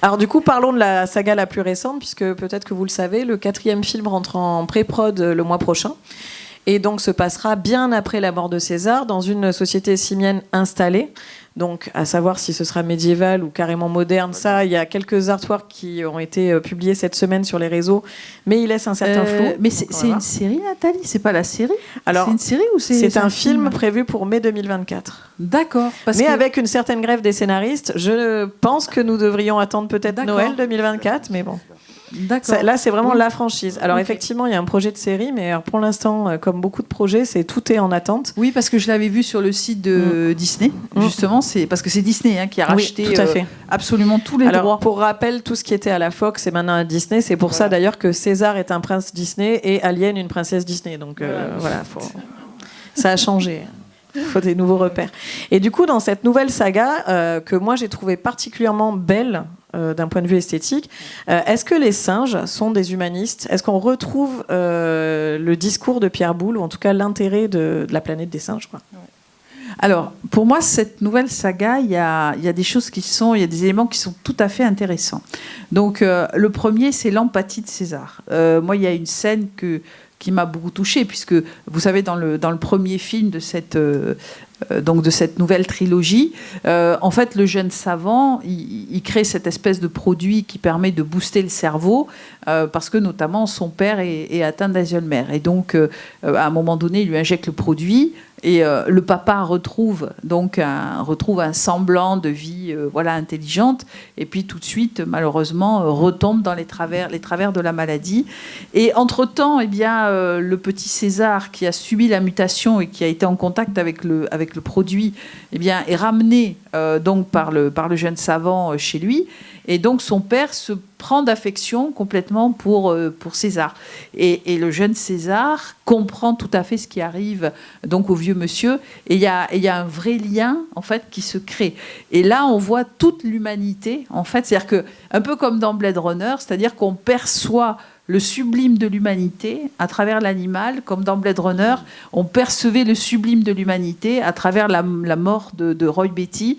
[SPEAKER 1] Alors du coup, parlons de la saga la plus récente, puisque peut-être que vous le savez, le 4e film rentre en pré-prod le mois prochain. Et donc se passera bien après la mort de César, dans une société simienne installée. Donc, à savoir si ce sera médiéval ou carrément moderne, ça, il y a quelques artworks qui ont été publiés cette semaine sur les réseaux, mais il laisse un certain flou.
[SPEAKER 2] Mais c'est une série, Nathalie ? C'est pas la série ? Alors, c'est une série ou
[SPEAKER 1] c'est un film prévu pour mai 2024.
[SPEAKER 2] D'accord.
[SPEAKER 1] Avec une certaine grève des scénaristes, je pense que nous devrions attendre peut-être Noël 2024, mais bon.
[SPEAKER 2] D'accord.
[SPEAKER 1] Là, c'est vraiment la franchise. Alors, effectivement, il y a un projet de série, mais pour l'instant, comme beaucoup de projets, tout est en attente.
[SPEAKER 2] Oui, parce que je l'avais vu sur le site de Disney, justement. C'est parce que c'est Disney qui a racheté absolument tous les droits.
[SPEAKER 1] Pour rappel, tout ce qui était à la Fox est maintenant à Disney. C'est pour ça, d'ailleurs, que César est un prince Disney et Alien une princesse Disney. Donc, ça a changé. Il faut des nouveaux repères. Et du coup, dans cette nouvelle saga, que moi, j'ai trouvée particulièrement belle, d'un point de vue esthétique. Est-ce que les singes sont des humanistes ? Est-ce qu'on retrouve le discours de Pierre Boulle, ou en tout cas l'intérêt de la planète des singes, quoi ?
[SPEAKER 2] Alors, pour moi, cette nouvelle saga, il y a des choses il y a des éléments qui sont tout à fait intéressants. Donc, le premier, c'est l'empathie de César. Moi, il y a une scène qui m'a beaucoup touchée, puisque, vous savez, dans le premier film de cette nouvelle trilogie, en fait, le jeune savant, il crée cette espèce de produit qui permet de booster le cerveau, parce que notamment son père est atteint d'Alzheimer. Et donc, à un moment donné, il lui injecte le produit, et le papa retrouve un semblant de vie intelligente, et puis tout de suite, malheureusement, retombe dans les travers de la maladie. Et entre-temps, le petit César, qui a subi la mutation et qui a été en contact avec le produit, est ramené donc par le jeune savant chez lui. Et donc son père se prend d'affection complètement pour César. Et le jeune César comprend tout à fait ce qui arrive donc au vieux monsieur. Et il y a un vrai lien en fait qui se crée. Et là on voit toute l'humanité en fait, c'est-à-dire que un peu comme dans Blade Runner, c'est-à-dire qu'on perçoit le sublime de l'humanité à travers l'animal, comme dans Blade Runner, on percevait le sublime de l'humanité à travers la mort de Roy Betty,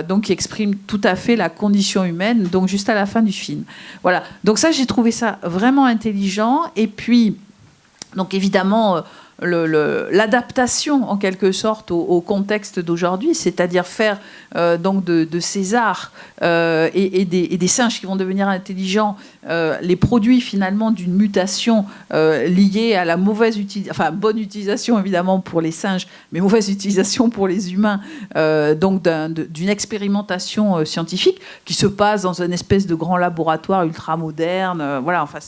[SPEAKER 2] donc qui exprime tout à fait la condition humaine, donc juste à la fin du film. Voilà. Donc ça, j'ai trouvé ça vraiment intelligent. Et puis, donc évidemment, l'adaptation en quelque sorte au contexte d'aujourd'hui, c'est-à-dire faire donc de César et des singes qui vont devenir intelligents les produits finalement d'une mutation liée à la mauvaise utilisation, enfin bonne utilisation évidemment pour les singes, mais mauvaise utilisation pour les humains, donc d'une expérimentation scientifique qui se passe dans une espèce de grand laboratoire ultra moderne. Voilà, enfin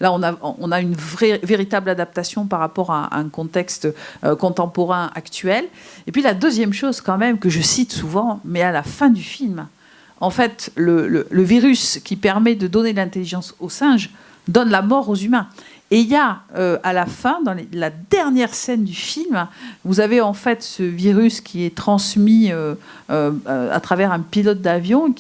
[SPEAKER 2] là on a une véritable adaptation par rapport à un contexte contemporain actuel. Et puis la deuxième chose quand même que je cite souvent, mais à la fin du film, en fait, le virus qui permet de donner de l'intelligence aux singes donne la mort aux humains. Et il y a, à la fin, dans la dernière scène du film, vous avez en fait ce virus qui est transmis à travers un pilote d'avion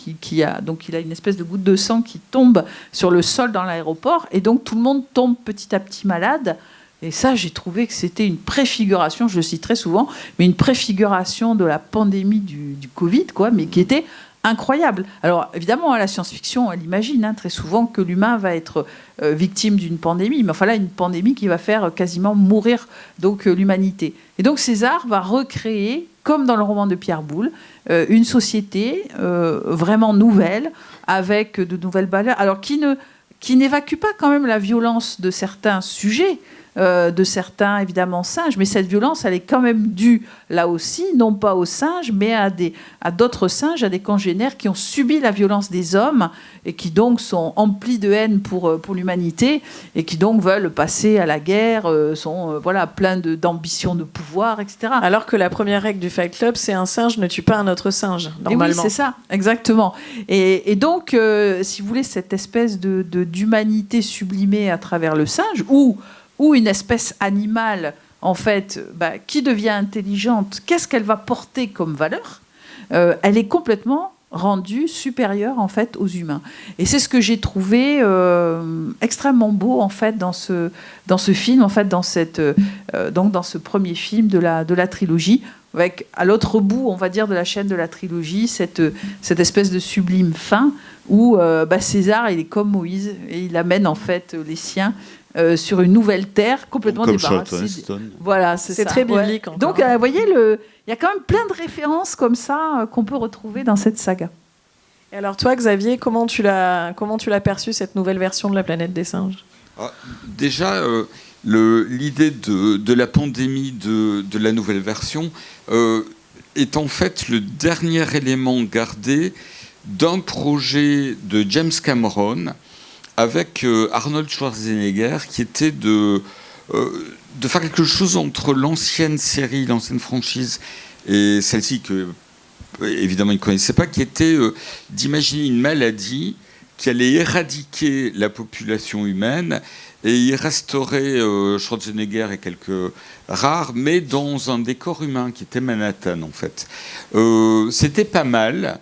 [SPEAKER 2] donc il a une espèce de goutte de sang qui tombe sur le sol dans l'aéroport, et donc tout le monde tombe petit à petit malade. Et ça, j'ai trouvé que c'était une préfiguration, je le cite très souvent, mais une préfiguration de la pandémie du Covid, quoi, mais qui était incroyable. Alors, évidemment, la science-fiction, elle imagine très souvent que l'humain va être victime d'une pandémie, mais enfin là, une pandémie qui va faire quasiment mourir donc l'humanité. Et donc, César va recréer, comme dans le roman de Pierre Boulle, une société vraiment nouvelle, avec de nouvelles valeurs, alors qui n'évacue pas quand même la violence de certains sujets, de certains, évidemment, singes. Mais cette violence, elle est quand même due, là aussi, non pas aux singes, mais à d'autres singes, à des congénères qui ont subi la violence des hommes et qui donc sont emplis de haine pour l'humanité et qui donc veulent passer à la guerre, sont pleins d'ambition de pouvoir, etc.
[SPEAKER 1] Alors que la première règle du Fight Club, c'est un singe ne tue pas un autre singe, normalement.
[SPEAKER 2] Et oui, c'est ça, exactement. Et donc, si vous voulez, cette espèce d'humanité sublimée à travers le singe, ou une espèce animale, en fait, qui devient intelligente, qu'est-ce qu'elle va porter comme valeur ? Elle est complètement rendue supérieure, en fait, aux humains. Et c'est ce que j'ai trouvé extrêmement beau, en fait, dans ce film, en fait, dans ce premier film de la trilogie, avec, à l'autre bout, on va dire, de la chaîne de la trilogie, cette espèce de sublime fin où César, il est comme Moïse, et il amène, en fait, les siens sur une nouvelle terre complètement débarrassée. Voilà, c'est
[SPEAKER 1] très biblique. Encore.
[SPEAKER 2] Donc, vous voyez, il y a quand même plein de références comme ça qu'on peut retrouver dans cette saga.
[SPEAKER 1] Et alors toi, Xavier, comment tu l'as perçu, cette nouvelle version de La Planète des Singes ?
[SPEAKER 3] Déjà, l'idée de la pandémie de la nouvelle version est en fait le dernier élément gardé d'un projet de James Cameron avec Arnold Schwarzenegger, qui était de faire quelque chose entre l'ancienne série, l'ancienne franchise, et celle-ci que, évidemment, il ne connaissait pas, qui était d'imaginer une maladie qui allait éradiquer la population humaine, et il resterait Schwarzenegger et quelques rares, mais dans un décor humain qui était Manhattan, en fait. C'était pas mal.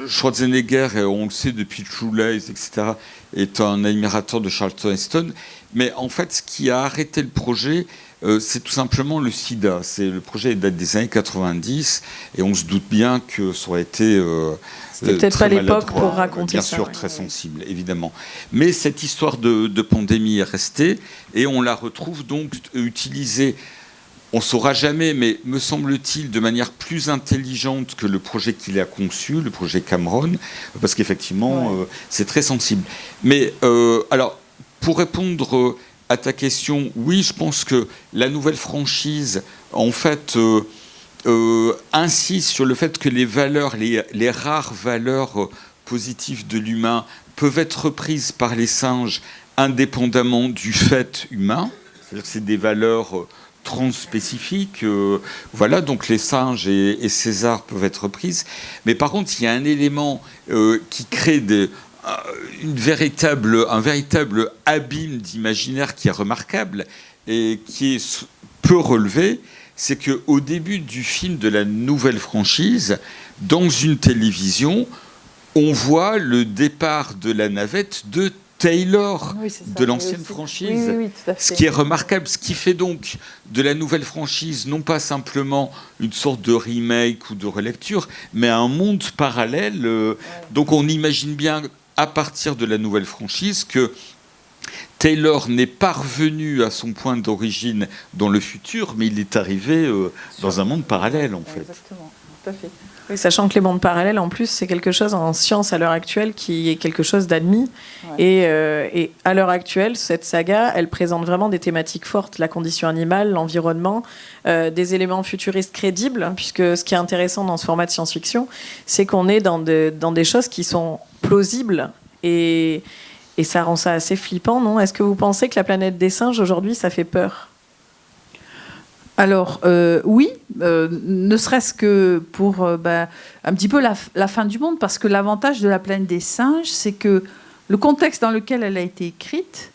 [SPEAKER 3] Schwarzenegger, on le sait depuis True Lies, etc., est un admirateur de Charlton Heston. Mais en fait, ce qui a arrêté le projet, c'est tout simplement le sida. Le projet date des années 90, et on se doute bien que ça aurait été
[SPEAKER 1] c'était peut-être pas l'époque pour raconter
[SPEAKER 3] bien
[SPEAKER 1] ça.
[SPEAKER 3] Bien sûr, très sensible, évidemment. Mais cette histoire de pandémie est restée, et on la retrouve donc utilisée. On ne saura jamais, mais me semble-t-il, de manière plus intelligente que le projet qu'il a conçu, le projet Cameron, parce qu'effectivement, c'est très sensible. Mais alors, pour répondre à ta question, oui, je pense que la nouvelle franchise, en fait, insiste sur le fait que les valeurs, les rares valeurs positives de l'humain peuvent être reprises par les singes indépendamment du fait humain. C'est-à-dire que c'est des valeurs transspécifiques, voilà, donc les singes et César peuvent être prises. Mais par contre, il y a un élément qui crée un véritable abîme d'imaginaire qui est remarquable et qui est peu relevé, c'est qu'au début du film de la nouvelle franchise, dans une télévision, on voit le départ de la navette de Taylor, de l'ancienne franchise, ce qui est remarquable, ce qui fait donc de la nouvelle franchise non pas simplement une sorte de remake ou de relecture, mais un monde parallèle. Donc on imagine bien, à partir de la nouvelle franchise, que Taylor n'est pas revenu à son point d'origine dans le futur, mais il est arrivé dans un monde parallèle, en fait.
[SPEAKER 2] Exactement, tout à fait.
[SPEAKER 1] Oui, sachant que les mondes parallèles, en plus, c'est quelque chose en science à l'heure actuelle qui est quelque chose d'admis. Ouais. Et à l'heure actuelle, cette saga, elle présente vraiment des thématiques fortes, la condition animale, l'environnement, des éléments futuristes crédibles, puisque ce qui est intéressant dans ce format de science-fiction, c'est qu'on est dans des choses qui sont plausibles et ça rend ça assez flippant, non ? Est-ce que vous pensez que la planète des singes, aujourd'hui, ça fait peur ?
[SPEAKER 2] Alors, oui, ne serait-ce que pour un petit peu la fin du monde, parce que l'avantage de la planète des singes, c'est que le contexte dans lequel elle a été écrite,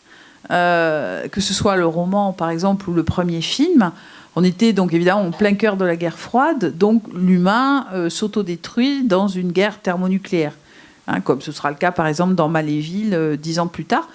[SPEAKER 2] que ce soit le roman, par exemple, ou le premier film, on était donc évidemment en plein cœur de la guerre froide, donc l'humain s'autodétruit dans une guerre thermonucléaire. Comme ce sera le cas, par exemple, dans Maléville, 10 ans plus tard.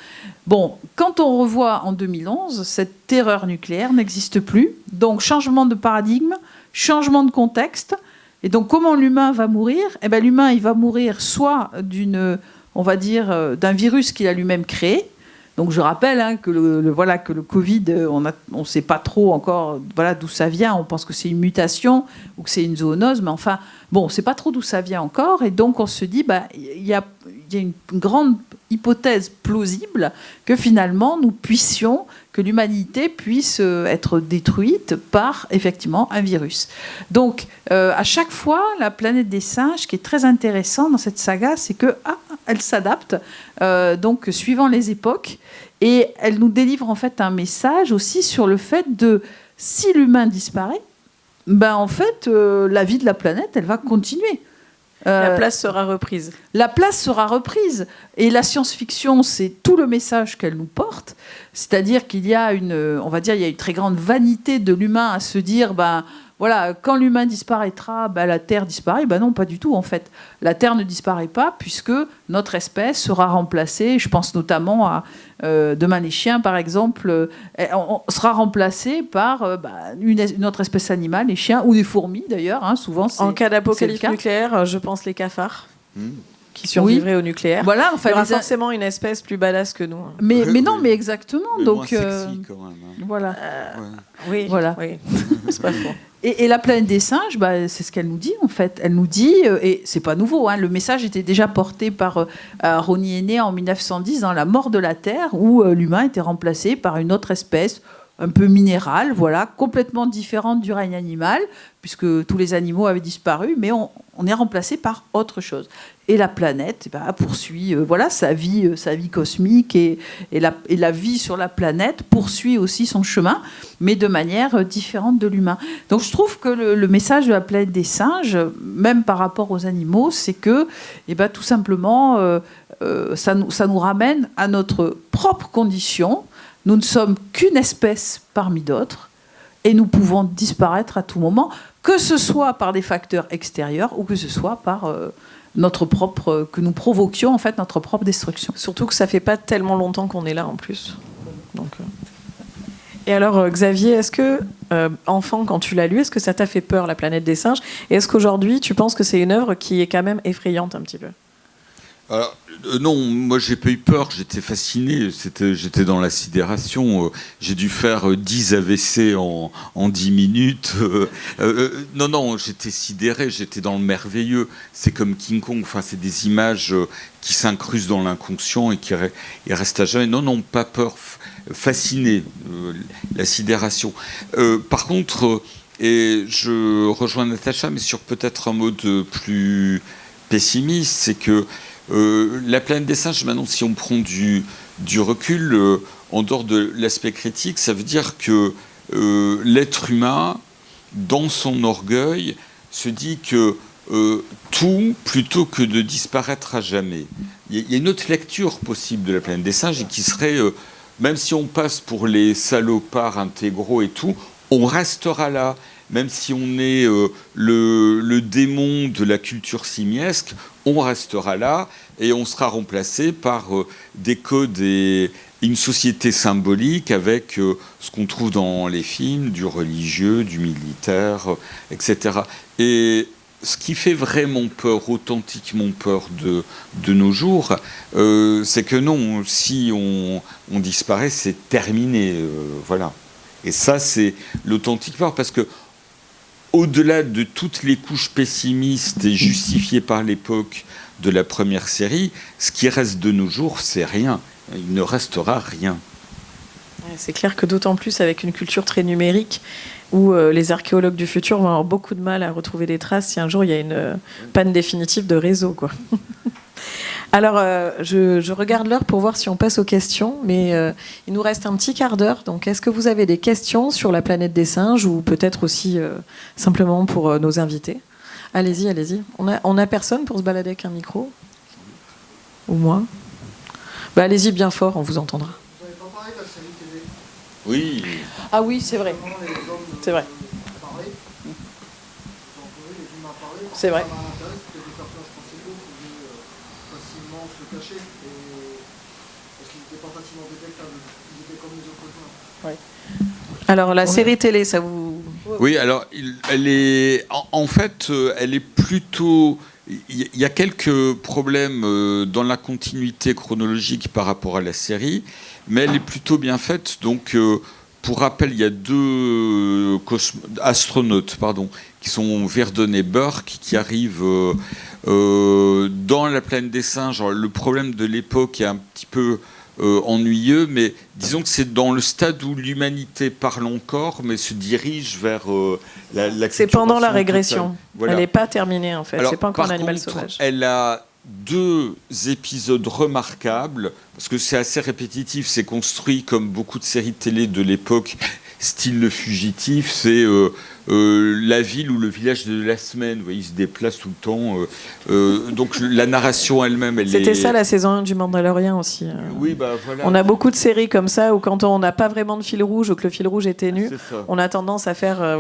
[SPEAKER 2] Bon, quand on revoit en 2011, cette terreur nucléaire n'existe plus. Donc, changement de paradigme, changement de contexte. Et donc, comment l'humain va mourir ? Eh bien, l'humain, il va mourir soit d'un virus qu'il a lui-même créé. Donc, je rappelle que le Covid, on ne sait pas trop encore d'où ça vient. On pense que c'est une mutation ou que c'est une zoonose, mais enfin, bon, on ne sait pas trop d'où ça vient encore. Et donc, on se dit, il y a une grande hypothèse plausible que finalement, que l'humanité puisse être détruite par, effectivement, un virus. Donc, à chaque fois, la planète des singes, ce qui est très intéressant dans cette saga, c'est qu'elle s'adapte, donc, suivant les époques, et elle nous délivre en fait un message aussi sur le fait si l'humain disparaît, en fait, la vie de la planète, elle va continuer.
[SPEAKER 1] La place sera reprise.
[SPEAKER 2] La place sera reprise. Et la science-fiction, c'est tout le message qu'elle nous porte. C'est-à-dire qu'il y a une très grande vanité de l'humain à se dire, quand l'humain disparaîtra, la Terre disparaît. Non, pas du tout, en fait. La Terre ne disparaît pas puisque notre espèce sera remplacée. Je pense notamment à Demain les chiens, par exemple. On sera remplacé par une autre espèce animale, les chiens, ou les fourmis, d'ailleurs. Souvent,
[SPEAKER 1] en cas d'apocalypse nucléaire, je pense les cafards. Qui survivraient au nucléaire.
[SPEAKER 2] Voilà,
[SPEAKER 1] il y aura forcément une espèce plus badass que nous.
[SPEAKER 2] Mais non, mais exactement.
[SPEAKER 3] Mais
[SPEAKER 2] donc,
[SPEAKER 3] moins sexy, quand même.
[SPEAKER 2] Voilà.
[SPEAKER 1] Oui,
[SPEAKER 2] voilà.
[SPEAKER 1] Oui. C'est pas faux.
[SPEAKER 2] Et la planète des singes, c'est ce qu'elle nous dit, en fait. Elle nous dit, et c'est pas nouveau, le message était déjà porté par Ronnie Heney en 1910 dans La mort de la Terre, où l'humain était remplacé par une autre espèce, un peu minérale, complètement différente du règne animal, puisque tous les animaux avaient disparu, mais on est remplacé par autre chose. Et la planète poursuit sa vie cosmique, et la vie sur la planète poursuit aussi son chemin, mais de manière différente de l'humain. Donc je trouve que le message de la planète des singes, même par rapport aux animaux, c'est que tout simplement, ça nous ramène à notre propre condition. Nous ne sommes qu'une espèce parmi d'autres et nous pouvons disparaître à tout moment, que ce soit par des facteurs extérieurs ou que ce soit par que nous provoquions en fait notre propre destruction.
[SPEAKER 1] Surtout que ça fait pas tellement longtemps qu'on est là en plus. Donc, Et alors Xavier, est-ce que enfant quand tu l'as lu, est-ce que ça t'a fait peur la planète des singes ? Et est-ce qu'aujourd'hui tu penses que c'est une œuvre qui est quand même effrayante un petit peu ?
[SPEAKER 3] Alors, non, moi j'ai pas eu peur, j'étais fasciné, j'étais dans la sidération, j'ai dû faire 10 AVC en 10 minutes. Non, j'étais sidéré, j'étais dans le merveilleux. C'est comme King Kong, enfin, c'est des images qui s'incrustent dans l'inconscient et qui restent à jamais. Non, pas peur, fasciné, la sidération. Par contre, et je rejoins Natacha, mais sur peut-être un mode plus pessimiste, c'est que la planète des singes, maintenant, si on prend du recul, en dehors de l'aspect critique, ça veut dire que l'être humain, dans son orgueil, se dit que tout, plutôt que de disparaître à jamais. Il y a une autre lecture possible de la planète des singes, et qui serait, même si on passe pour les salopards intégraux et tout, on restera là. Même si on est le démon de la culture simiesque, on restera là et on sera remplacé par des codes et une société symbolique avec ce qu'on trouve dans les films, du religieux, du militaire, etc. Et ce qui fait vraiment peur, authentiquement peur de nos jours, c'est que non, si on disparaît, c'est terminé. Voilà. Et ça, c'est l'authentique peur, parce que au-delà de toutes les couches pessimistes et justifiées par l'époque de la première série, ce qui reste de nos jours, c'est rien. Il ne restera rien.
[SPEAKER 1] C'est clair que d'autant plus avec une culture très numérique, où les archéologues du futur vont avoir beaucoup de mal à retrouver des traces si un jour il y a une panne définitive de réseau, quoi. Alors, je regarde l'heure pour voir si on passe aux questions, mais il nous reste un petit quart d'heure. Donc, est-ce que vous avez des questions sur la planète des singes, ou peut-être aussi simplement pour nos invités? Allez-y, allez-y. On a personne pour se balader avec un micro? Ou moi? Bah, allez-y bien fort, on vous entendra.
[SPEAKER 4] Vous n'avez pas parlé de la série télé.
[SPEAKER 3] Oui.
[SPEAKER 1] Ah oui, c'est vrai. C'est vrai. C'est vrai.
[SPEAKER 4] Facilement se cacher, parce qu'ils n'étaient pas facilement détectables. Ils étaient comme les autres humains.
[SPEAKER 1] Oui. Alors la série télé, ça vous...
[SPEAKER 3] Oui, alors elle est en fait, elle est plutôt. Il y a quelques problèmes dans la continuité chronologique par rapport à la série, mais elle est plutôt bien faite. Donc, pour rappel, il y a deux astronautes, qui sont Verdon et Burke, qui arrivent dans la planète des singes. Alors, le problème de l'époque est un petit peu ennuyeux, mais disons que c'est dans le stade où l'humanité parle encore, mais se dirige vers la
[SPEAKER 1] C'est pendant la régression.
[SPEAKER 3] Voilà.
[SPEAKER 1] Elle n'est pas terminée, en fait.
[SPEAKER 3] Alors,
[SPEAKER 1] c'est pas encore un
[SPEAKER 3] par
[SPEAKER 1] animal
[SPEAKER 3] contre,
[SPEAKER 1] sauvage.
[SPEAKER 3] Elle a 2 épisodes remarquables, parce que c'est assez répétitif, c'est construit comme beaucoup de séries de télé de l'époque, style Le Fugitif, c'est la ville ou le village de la semaine, vous voyez, il se déplace tout le temps. Donc la narration elle-même,
[SPEAKER 1] C'était ça la saison 1 du Mandalorian aussi.
[SPEAKER 3] Oui, bah voilà.
[SPEAKER 1] On a beaucoup de séries comme ça où quand on n'a pas vraiment de fil rouge ou que le fil rouge est ténu, on a tendance à faire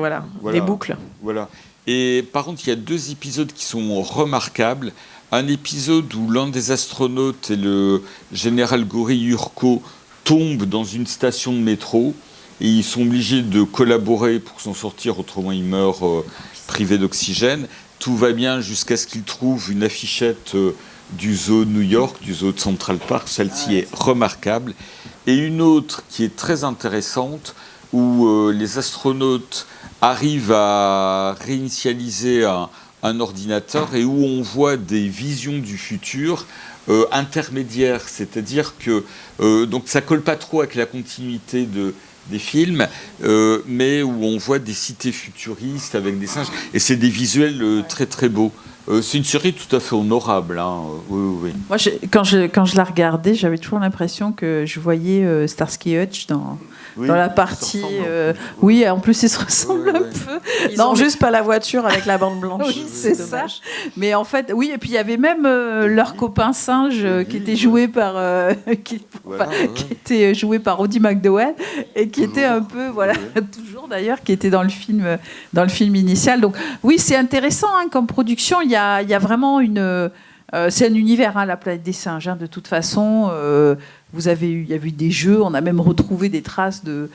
[SPEAKER 1] des boucles.
[SPEAKER 3] Voilà. Et par contre, il y a 2 épisodes qui sont remarquables. Un épisode où l'un des astronautes et le général Gori Urko tombent dans une station de métro et ils sont obligés de collaborer pour s'en sortir, autrement ils meurent privés d'oxygène. Tout va bien jusqu'à ce qu'ils trouvent une affichette du zoo de New York, du zoo de Central Park. Celle-ci est remarquable. Et une autre qui est très intéressante, où les astronautes arrivent à réinitialiser un ordinateur et où on voit des visions du futur intermédiaires, c'est-à-dire que donc ça colle pas trop avec la continuité des films, mais où on voit des cités futuristes avec des singes, et c'est des visuels très très beaux. C'est une série tout à fait honorable. Hein. Oui.
[SPEAKER 2] Moi, quand je la regardais, j'avais toujours l'impression que je voyais Starsky Hutch dans la partie. Oui, en plus, ils se ressemblent un peu.
[SPEAKER 1] Ils n'ont juste pas la voiture avec la bande blanche.
[SPEAKER 2] Oui, c'est ça. Mais en fait, oui, et puis il y avait même leur copain singe qui était joué par qui était joué par Roddy McDowell et qui était un peu toujours d'ailleurs qui était dans le film initial. Donc oui, c'est intéressant comme production. Il y a vraiment c'est un univers, la planète des singes. De toute façon, il y a eu des jeux. On a même retrouvé des traces de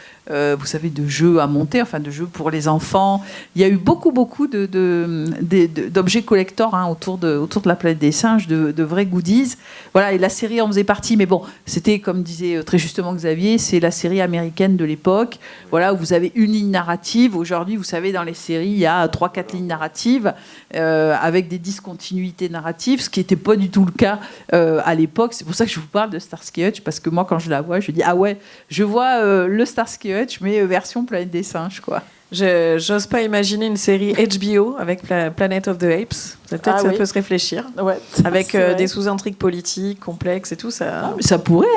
[SPEAKER 2] jeux à monter, enfin de jeux pour les enfants. Il y a eu beaucoup d'objets collector autour de la planète des singes, de vrais goodies. Voilà, et la série en faisait partie. Mais bon, c'était, comme disait très justement Xavier, c'est la série américaine de l'époque. Voilà, où vous avez une ligne narrative. Aujourd'hui, vous savez, dans les séries, il y a 3-4 lignes narratives avec des discontinuités narratives, ce qui n'était pas du tout le cas à l'époque. C'est pour ça que je vous parle de Starsky Hutch, parce que moi, quand je la vois, je dis ah ouais, je vois le Starsky Hutch, mais version Planète des singes, quoi.
[SPEAKER 1] J'ose pas imaginer une série HBO avec Planet of the Apes. Peut-être ça peut se réfléchir. Ouais, avec des sous-intrigues politiques complexes et tout ça.
[SPEAKER 2] Mais ça pourrait,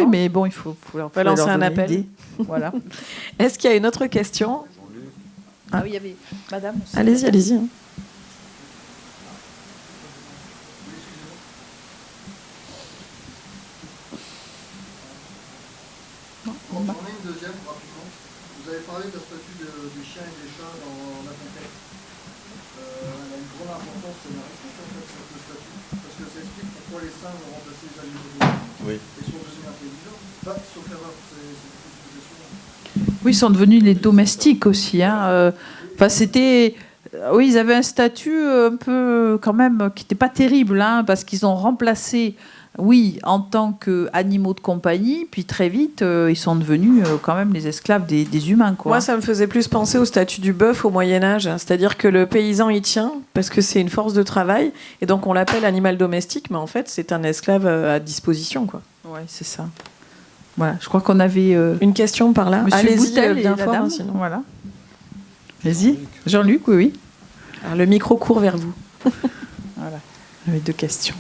[SPEAKER 2] mais bon, il faut
[SPEAKER 1] lancer un appel.
[SPEAKER 2] Voilà.
[SPEAKER 1] Est-ce qu'il y a une autre question?
[SPEAKER 2] Ah oui, il y avait Madame aussi.
[SPEAKER 1] Allez-y.
[SPEAKER 4] On en a une deuxième rapidement. Vous avez parlé de la statue des chiens et des chats dans la conquête. Elle a une grande importance scénaristique cette statue, parce que ça explique pourquoi les singes ont remplacé les animaux et sont devenus intelligents. Sauf erreur, c'est une supposition.
[SPEAKER 2] Oui, ils sont devenus les domestiques aussi. Enfin, c'était oui, ils avaient un statut un peu, quand même, qui n'était pas terrible, hein, parce qu'ils ont remplacé, oui, en tant qu'animaux de compagnie, puis très vite, ils sont devenus quand même les esclaves des humains, quoi.
[SPEAKER 1] Moi, ça me faisait plus penser au statut du bœuf au Moyen-Âge. C'est-à-dire que le paysan y tient parce que c'est une force de travail. Et donc, on l'appelle animal domestique, mais en fait, c'est un esclave à disposition, quoi.
[SPEAKER 2] Oui, c'est ça. Voilà, je crois qu'on avait...
[SPEAKER 1] Une question par là.
[SPEAKER 2] Monsieur
[SPEAKER 1] Allez-y,
[SPEAKER 2] Boutel et
[SPEAKER 1] bien
[SPEAKER 2] la
[SPEAKER 1] fort,
[SPEAKER 2] dame.
[SPEAKER 1] hein, sinon.
[SPEAKER 2] Voilà. Vas-y. Jean-Luc, oui.
[SPEAKER 1] Alors, le micro court vers vous.
[SPEAKER 2] Voilà. J'avais 2 questions.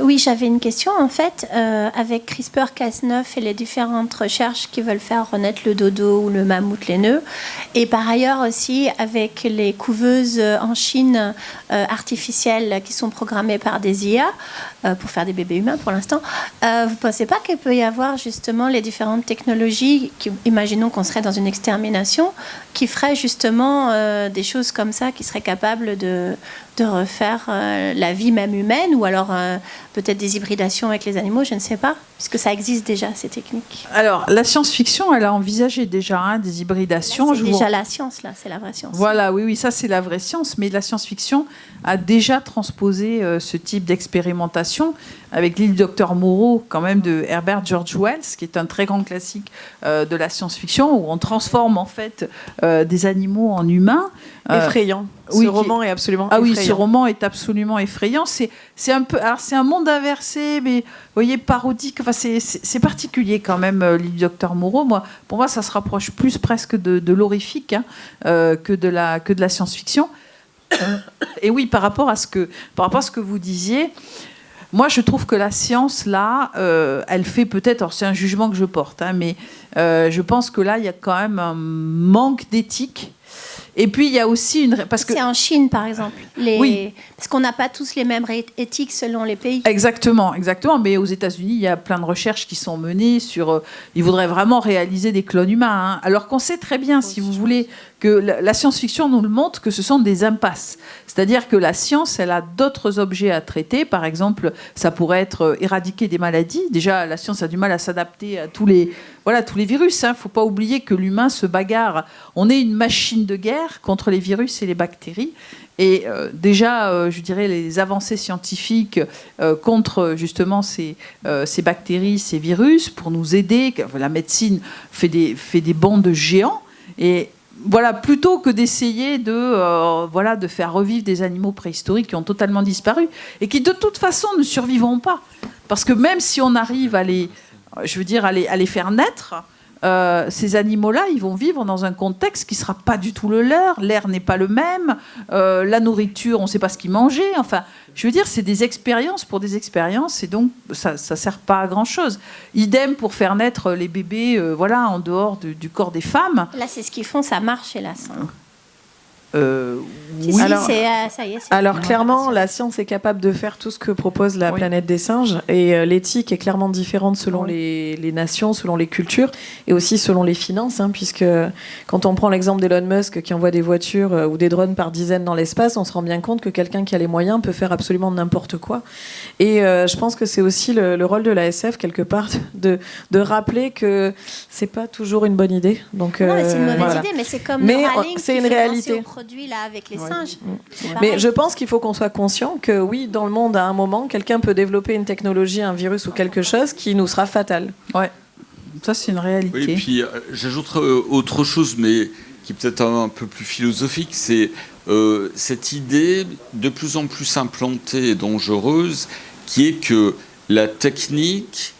[SPEAKER 5] Oui, j'avais une question. En fait, avec CRISPR-Cas9 et les différentes recherches qui veulent faire renaître le dodo ou le mammouth laineux, et par ailleurs aussi avec les couveuses en Chine artificielles qui sont programmées par des IA pour faire des bébés humains pour l'instant, vous ne pensez pas qu'il peut y avoir justement les différentes technologies, imaginons qu'on serait dans une extermination, qui feraient justement des choses comme ça, qui seraient capables de refaire la vie même humaine, ou alors peut-être des hybridations avec les animaux, je ne sais pas, puisque ça existe déjà, ces techniques.
[SPEAKER 2] Alors, la science-fiction, elle a envisagé déjà des hybridations.
[SPEAKER 5] Là, c'est déjà la science, là, c'est la vraie science.
[SPEAKER 2] Voilà, oui, ça c'est la vraie science, mais la science-fiction a déjà transposé ce type d'expérimentation avec l'île Docteur Moreau, quand même, de Herbert George Wells, qui est un très grand classique de la science-fiction, où on transforme en fait des animaux en humains.
[SPEAKER 1] Effrayant.
[SPEAKER 2] Oui,
[SPEAKER 1] ce roman est absolument
[SPEAKER 2] ah
[SPEAKER 1] effrayant.
[SPEAKER 2] Oui, ce roman est absolument effrayant. C'est un peu, alors c'est un monde inversé, mais vous voyez, parodique. Enfin, c'est particulier quand même, l'île du Docteur Moreau. Pour moi, ça se rapproche plus presque de l'horrifique, hein, que de la science-fiction. Et oui, par rapport à ce que vous disiez, moi, je trouve que la science, là, elle fait peut-être... Alors, c'est un jugement que je porte, hein, mais je pense que là, il y a quand même un manque d'éthique. Et puis, il y a aussi parce que...
[SPEAKER 5] C'est en Chine, par exemple.
[SPEAKER 2] Oui.
[SPEAKER 5] Parce qu'on n'a pas tous les mêmes éthiques selon les pays.
[SPEAKER 2] Exactement. Mais aux États-Unis, il y a plein de recherches qui sont menées sur... ils voudraient vraiment réaliser des clones humains. Hein. Alors qu'on sait très bien, si vous voulez, que la science-fiction nous le montre, que ce sont des impasses. C'est-à-dire que la science, elle a d'autres objets à traiter. Par exemple, ça pourrait être éradiquer des maladies. Déjà, la science a du mal à s'adapter à tous les virus. Il ne faut pas oublier que l'humain se bagarre. On est une machine de guerre contre les virus et les bactéries. Et déjà, je dirais, les avancées scientifiques contre justement ces bactéries, ces virus, pour nous aider, la médecine fait des bonds de géants. Et voilà, plutôt que d'essayer de faire revivre des animaux préhistoriques qui ont totalement disparu et qui de toute façon ne survivront pas. Parce que même si on arrive à les faire naître, ces animaux-là, ils vont vivre dans un contexte qui ne sera pas du tout le leur. L'air n'est pas le même. La nourriture, on ne sait pas ce qu'ils mangeaient. Enfin, je veux dire, c'est des expériences pour des expériences, et donc ça ne sert pas à grand-chose. Idem pour faire naître les bébés en dehors du corps des femmes.
[SPEAKER 5] Là, c'est ce qu'ils font, ça marche, hélas.
[SPEAKER 2] Oui.
[SPEAKER 1] Alors clairement, la science est capable de faire tout ce que propose la planète des singes, et l'éthique est clairement différente selon les nations, selon les cultures, et aussi selon les finances, hein, puisque quand on prend l'exemple d'Elon Musk qui envoie des voitures ou des drones par dizaines dans l'espace, on se rend bien compte que quelqu'un qui a les moyens peut faire absolument n'importe quoi. Et je pense que c'est aussi le rôle de la SF, quelque part, de rappeler que c'est pas toujours une bonne idée. Donc,
[SPEAKER 5] non, mais c'est une mauvaise idée, mais c'est comme Neuralink,
[SPEAKER 1] c'est une réalité.
[SPEAKER 5] Là avec les singes.
[SPEAKER 1] Mais je pense qu'il faut qu'on soit conscient que oui, dans le monde, à un moment, quelqu'un peut développer une technologie, un virus ou quelque chose qui nous sera fatal.
[SPEAKER 2] Ouais, ça c'est une réalité.
[SPEAKER 3] Oui, et puis j'ajouterai autre chose, mais qui est peut-être un peu plus philosophique, c'est cette idée de plus en plus implantée et dangereuse, qui est que la technique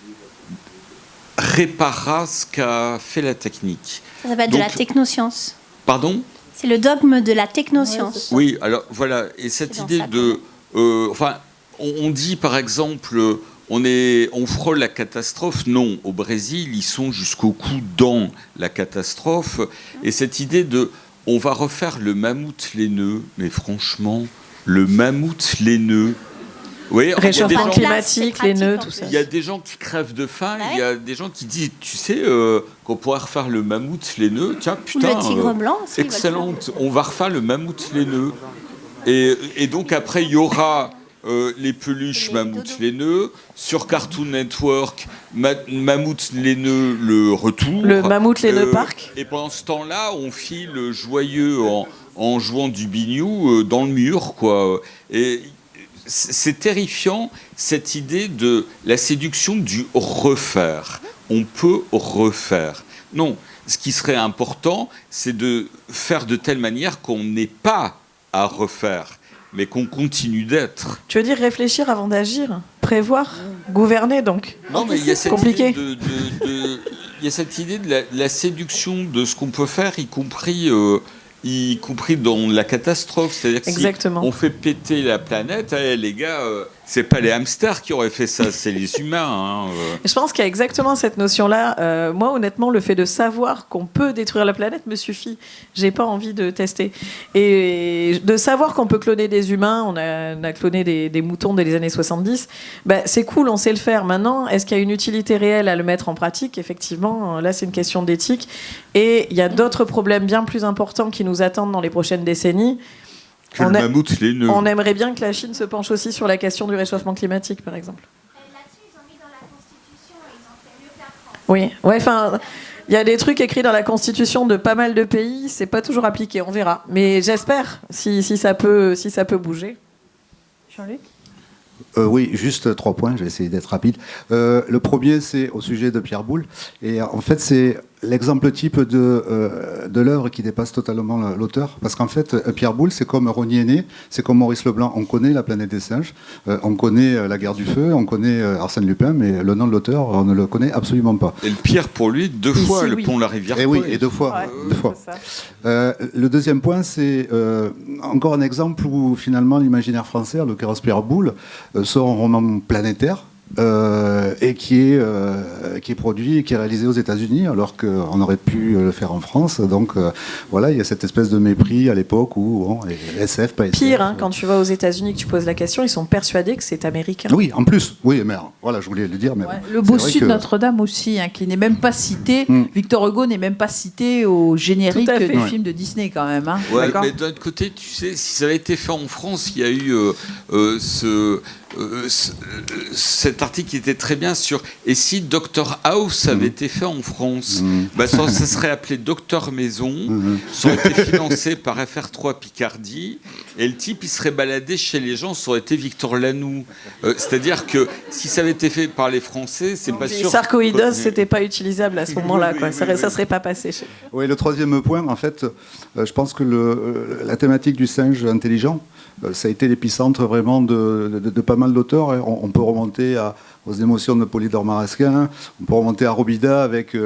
[SPEAKER 3] réparera ce qu'a fait la technique.
[SPEAKER 5] Ça s'appelle de la technoscience.
[SPEAKER 3] Pardon ?
[SPEAKER 5] C'est le dogme de la technoscience.
[SPEAKER 3] Oui, alors voilà, et cette idée de... on dit par exemple, on frôle la catastrophe. Non, au Brésil, ils sont jusqu'au cou dans la catastrophe. Et cette idée de... On va refaire le mammouth laineux, mais franchement, le mammouth laineux... Oui,
[SPEAKER 1] réchauffement climatique, les nœuds, tout ça.
[SPEAKER 3] Il y a des gens qui crèvent de faim, il y a des gens qui disent, tu sais, qu'on pourrait refaire le mammouth laineux. Tiens, putain,
[SPEAKER 5] le tigre blanc,
[SPEAKER 3] excellente, on va refaire le mammouth laineux. Et donc après, il y aura les peluches
[SPEAKER 5] Les
[SPEAKER 3] Mammouth
[SPEAKER 5] dodos.
[SPEAKER 3] laineux. Sur Cartoon Network, Mammouth laineux, le retour.
[SPEAKER 1] Le Mammouth laineux parc.
[SPEAKER 3] Et pendant ce temps-là, on file joyeux en jouant du bignou dans le mur, quoi. Et c'est terrifiant, cette idée de la séduction du refaire. On peut refaire. Non, ce qui serait important, c'est de faire de telle manière qu'on n'ait pas à refaire, mais qu'on continue d'être.
[SPEAKER 1] Tu veux dire réfléchir avant d'agir, prévoir, gouverner donc.
[SPEAKER 3] Non, mais il y a cette
[SPEAKER 1] Compliqué.
[SPEAKER 3] idée il y a cette idée de la séduction de ce qu'on peut faire, y compris dans la catastrophe. C'est-à-dire que
[SPEAKER 1] Exactement.
[SPEAKER 3] si on fait péter la planète, les gars, c'est pas les hamsters qui auraient fait ça, c'est les humains. Hein.
[SPEAKER 1] Je pense qu'il y a exactement cette notion-là. Moi, honnêtement, le fait de savoir qu'on peut détruire la planète me suffit. J'ai pas envie de tester. Et de savoir qu'on peut cloner des humains, on a cloné des moutons dès les années 70, c'est cool, on sait le faire. Maintenant, est-ce qu'il y a une utilité réelle à le mettre en pratique? Effectivement, là, c'est une question d'éthique. Et il y a d'autres problèmes bien plus importants qui nous attendent dans les prochaines décennies.
[SPEAKER 3] Que le mammouth laineux.
[SPEAKER 1] On aimerait bien que la Chine se penche aussi sur la question du réchauffement climatique, par exemple.
[SPEAKER 5] Là-dessus, ils ont mis dans la Constitution et ils ont fait mieux que la France.
[SPEAKER 1] Oui, ouais, enfin, il y a des trucs écrits dans la Constitution de pas mal de pays, c'est pas toujours appliqué, on verra. Mais j'espère, si ça peut bouger. Jean-Luc ?
[SPEAKER 6] Oui, juste 3 points, je vais essayer d'être rapide. Le premier, c'est au sujet de Pierre Boulle. Et en fait, c'est l'exemple type de l'œuvre qui dépasse totalement l'auteur. Parce qu'en fait, Pierre Boulle, c'est comme Rosny Aîné, c'est comme Maurice Leblanc. On connaît La planète des singes, on connaît La guerre du feu, on connaît Arsène Lupin, mais le nom de l'auteur, on ne le connaît absolument pas.
[SPEAKER 3] Et le pire pour lui, 2 fois,
[SPEAKER 1] Ici,
[SPEAKER 3] le
[SPEAKER 1] oui.
[SPEAKER 3] pont La Rivière.
[SPEAKER 6] Et oui, et 2 fois.
[SPEAKER 1] Ouais,
[SPEAKER 6] 2 fois.
[SPEAKER 1] c'est ça.
[SPEAKER 6] Le deuxième point, c'est encore un exemple où finalement l'imaginaire français, en l'occurrence Pierre Boulle, sort un roman planétaire et qui est produit et qui est réalisé aux États-Unis, alors qu'on aurait pu le faire en France. Donc voilà, il y a cette espèce de mépris à l'époque où les SF, pas SF.
[SPEAKER 1] Pire, quand tu vas aux États-Unis que tu poses la question, ils sont persuadés que c'est américain.
[SPEAKER 6] Oui, en plus. Oui, mais voilà, je voulais le dire. Mais
[SPEAKER 2] Ouais,
[SPEAKER 6] bon,
[SPEAKER 2] le beau
[SPEAKER 6] c'est vrai
[SPEAKER 2] sud
[SPEAKER 6] que-
[SPEAKER 2] Notre-Dame aussi, qui n'est même pas cité. Victor Hugo n'est même pas cité au générique
[SPEAKER 1] Tout à fait.
[SPEAKER 2] du
[SPEAKER 6] Ouais.
[SPEAKER 2] film de Disney quand même. Hein.
[SPEAKER 3] Ouais,
[SPEAKER 2] D'accord.
[SPEAKER 3] mais d'un autre côté, tu sais, si ça avait été fait en France, il y a eu cet article qui était très bien sur et si Dr House avait été fait en France, ça serait appelé Docteur Maison, ça aurait été financé par FR3 Picardie, et le type il serait baladé chez les gens, ça aurait été Victor Lanoux. C'est-à-dire que si ça avait été fait par les Français, c'est pas sûr.
[SPEAKER 1] Sarcoïdose, c'était pas utilisable à ce moment-là,
[SPEAKER 3] oui,
[SPEAKER 1] quoi.
[SPEAKER 3] oui,
[SPEAKER 1] Ça
[SPEAKER 3] oui.
[SPEAKER 1] serait pas passé.
[SPEAKER 6] Oui, le troisième point, en fait, je pense que la thématique du singe intelligent, ça a été l'épicentre vraiment de pas mal d'auteurs. On peut remonter aux émotions de Polydore Marasquin, on peut remonter à Robida avec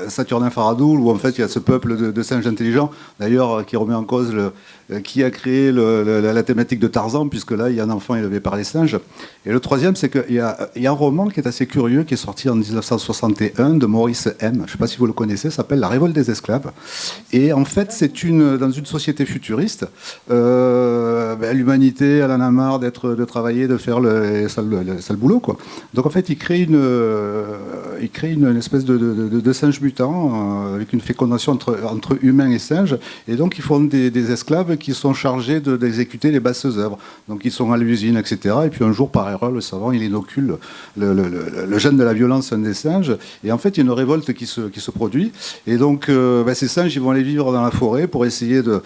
[SPEAKER 6] Saturnin Faradoul, où en fait il y a ce peuple de singes intelligents, d'ailleurs qui remet en cause qui a créé la thématique de Tarzan, puisque là il y a un enfant élevé par les singes. Et le troisième, c'est qu'il y a un roman qui est assez curieux, qui est sorti en 1961 de Maurice M. Je ne sais pas si vous le connaissez, ça s'appelle La Révolte des esclaves. Et en fait, c'est dans une société futuriste. L'humanité, elle en a marre de travailler, de faire le sale boulot, quoi. Donc en fait, il crée une espèce de singe mutant avec une fécondation entre humains et singes. Et donc ils font des esclaves qui sont chargés d'exécuter les basses œuvres. Donc ils sont à l'usine, etc. Et puis un jour, par erreur, le savant, il inocule le gène de la violence à un des singes. Et en fait, il y a une révolte qui se produit. Et donc ces singes, ils vont aller vivre dans la forêt pour essayer de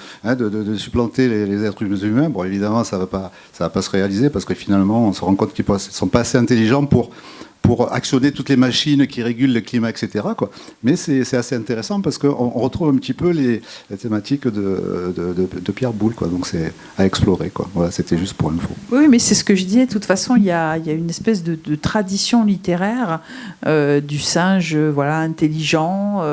[SPEAKER 6] supplanter les êtres humains. Bon, évidemment, ça va pas se réaliser parce que finalement, on se rend compte qu'ils ne sont pas assez intelligents pour actionner toutes les machines qui régulent le climat, etc., quoi. Mais c'est assez intéressant parce qu'on retrouve un petit peu les thématiques de Pierre Boulle, quoi. Donc c'est à explorer, quoi. Voilà, c'était juste pour info.
[SPEAKER 2] Oui, mais c'est ce que je disais. De toute façon, il y a une espèce de tradition littéraire du singe, intelligent,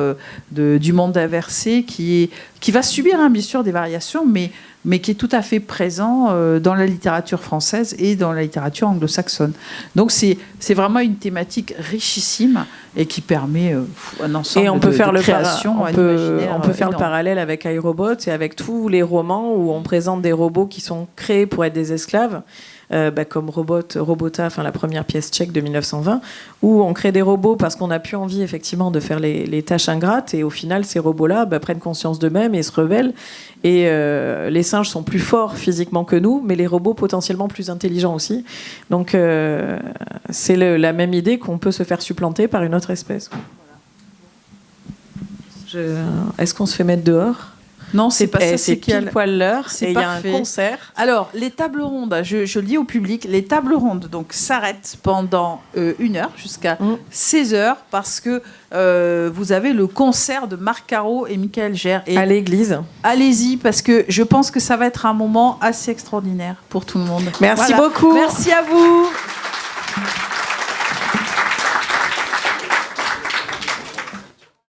[SPEAKER 2] du monde inversé qui va subir, bien sûr, des variations, mais qui est tout à fait présent dans la littérature française et dans la littérature anglo-saxonne. Donc c'est vraiment une thématique richissime et qui permet un ensemble
[SPEAKER 1] Et on peut faire
[SPEAKER 2] de créations,
[SPEAKER 1] on peut faire le
[SPEAKER 2] énorme.
[SPEAKER 1] parallèle avec iRobot et avec tous les romans où on présente des robots qui sont créés pour être des esclaves. comme Robota, enfin la première pièce tchèque de 1920, où on crée des robots parce qu'on n'a plus envie effectivement de faire les tâches ingrates, et au final ces robots-là prennent conscience d'eux-mêmes et se rebellent. Et les singes sont plus forts physiquement que nous, mais les robots potentiellement plus intelligents aussi. Donc c'est la même idée qu'on peut se faire supplanter par une autre espèce. Est-ce qu'on se fait mettre dehors ?
[SPEAKER 2] Non, c'est pas ça.
[SPEAKER 1] C'est pile poil l'heure et il y a un concert.
[SPEAKER 2] Alors, les tables rondes, je le dis au public, les tables rondes donc s'arrêtent pendant 1 heure jusqu'à 16 heures parce que vous avez le concert de Marc Caro et Michael Gère. Et
[SPEAKER 1] à l'église.
[SPEAKER 2] Allez-y, parce que je pense que ça va être un moment assez extraordinaire pour tout le monde.
[SPEAKER 1] Merci beaucoup.
[SPEAKER 2] Merci à vous.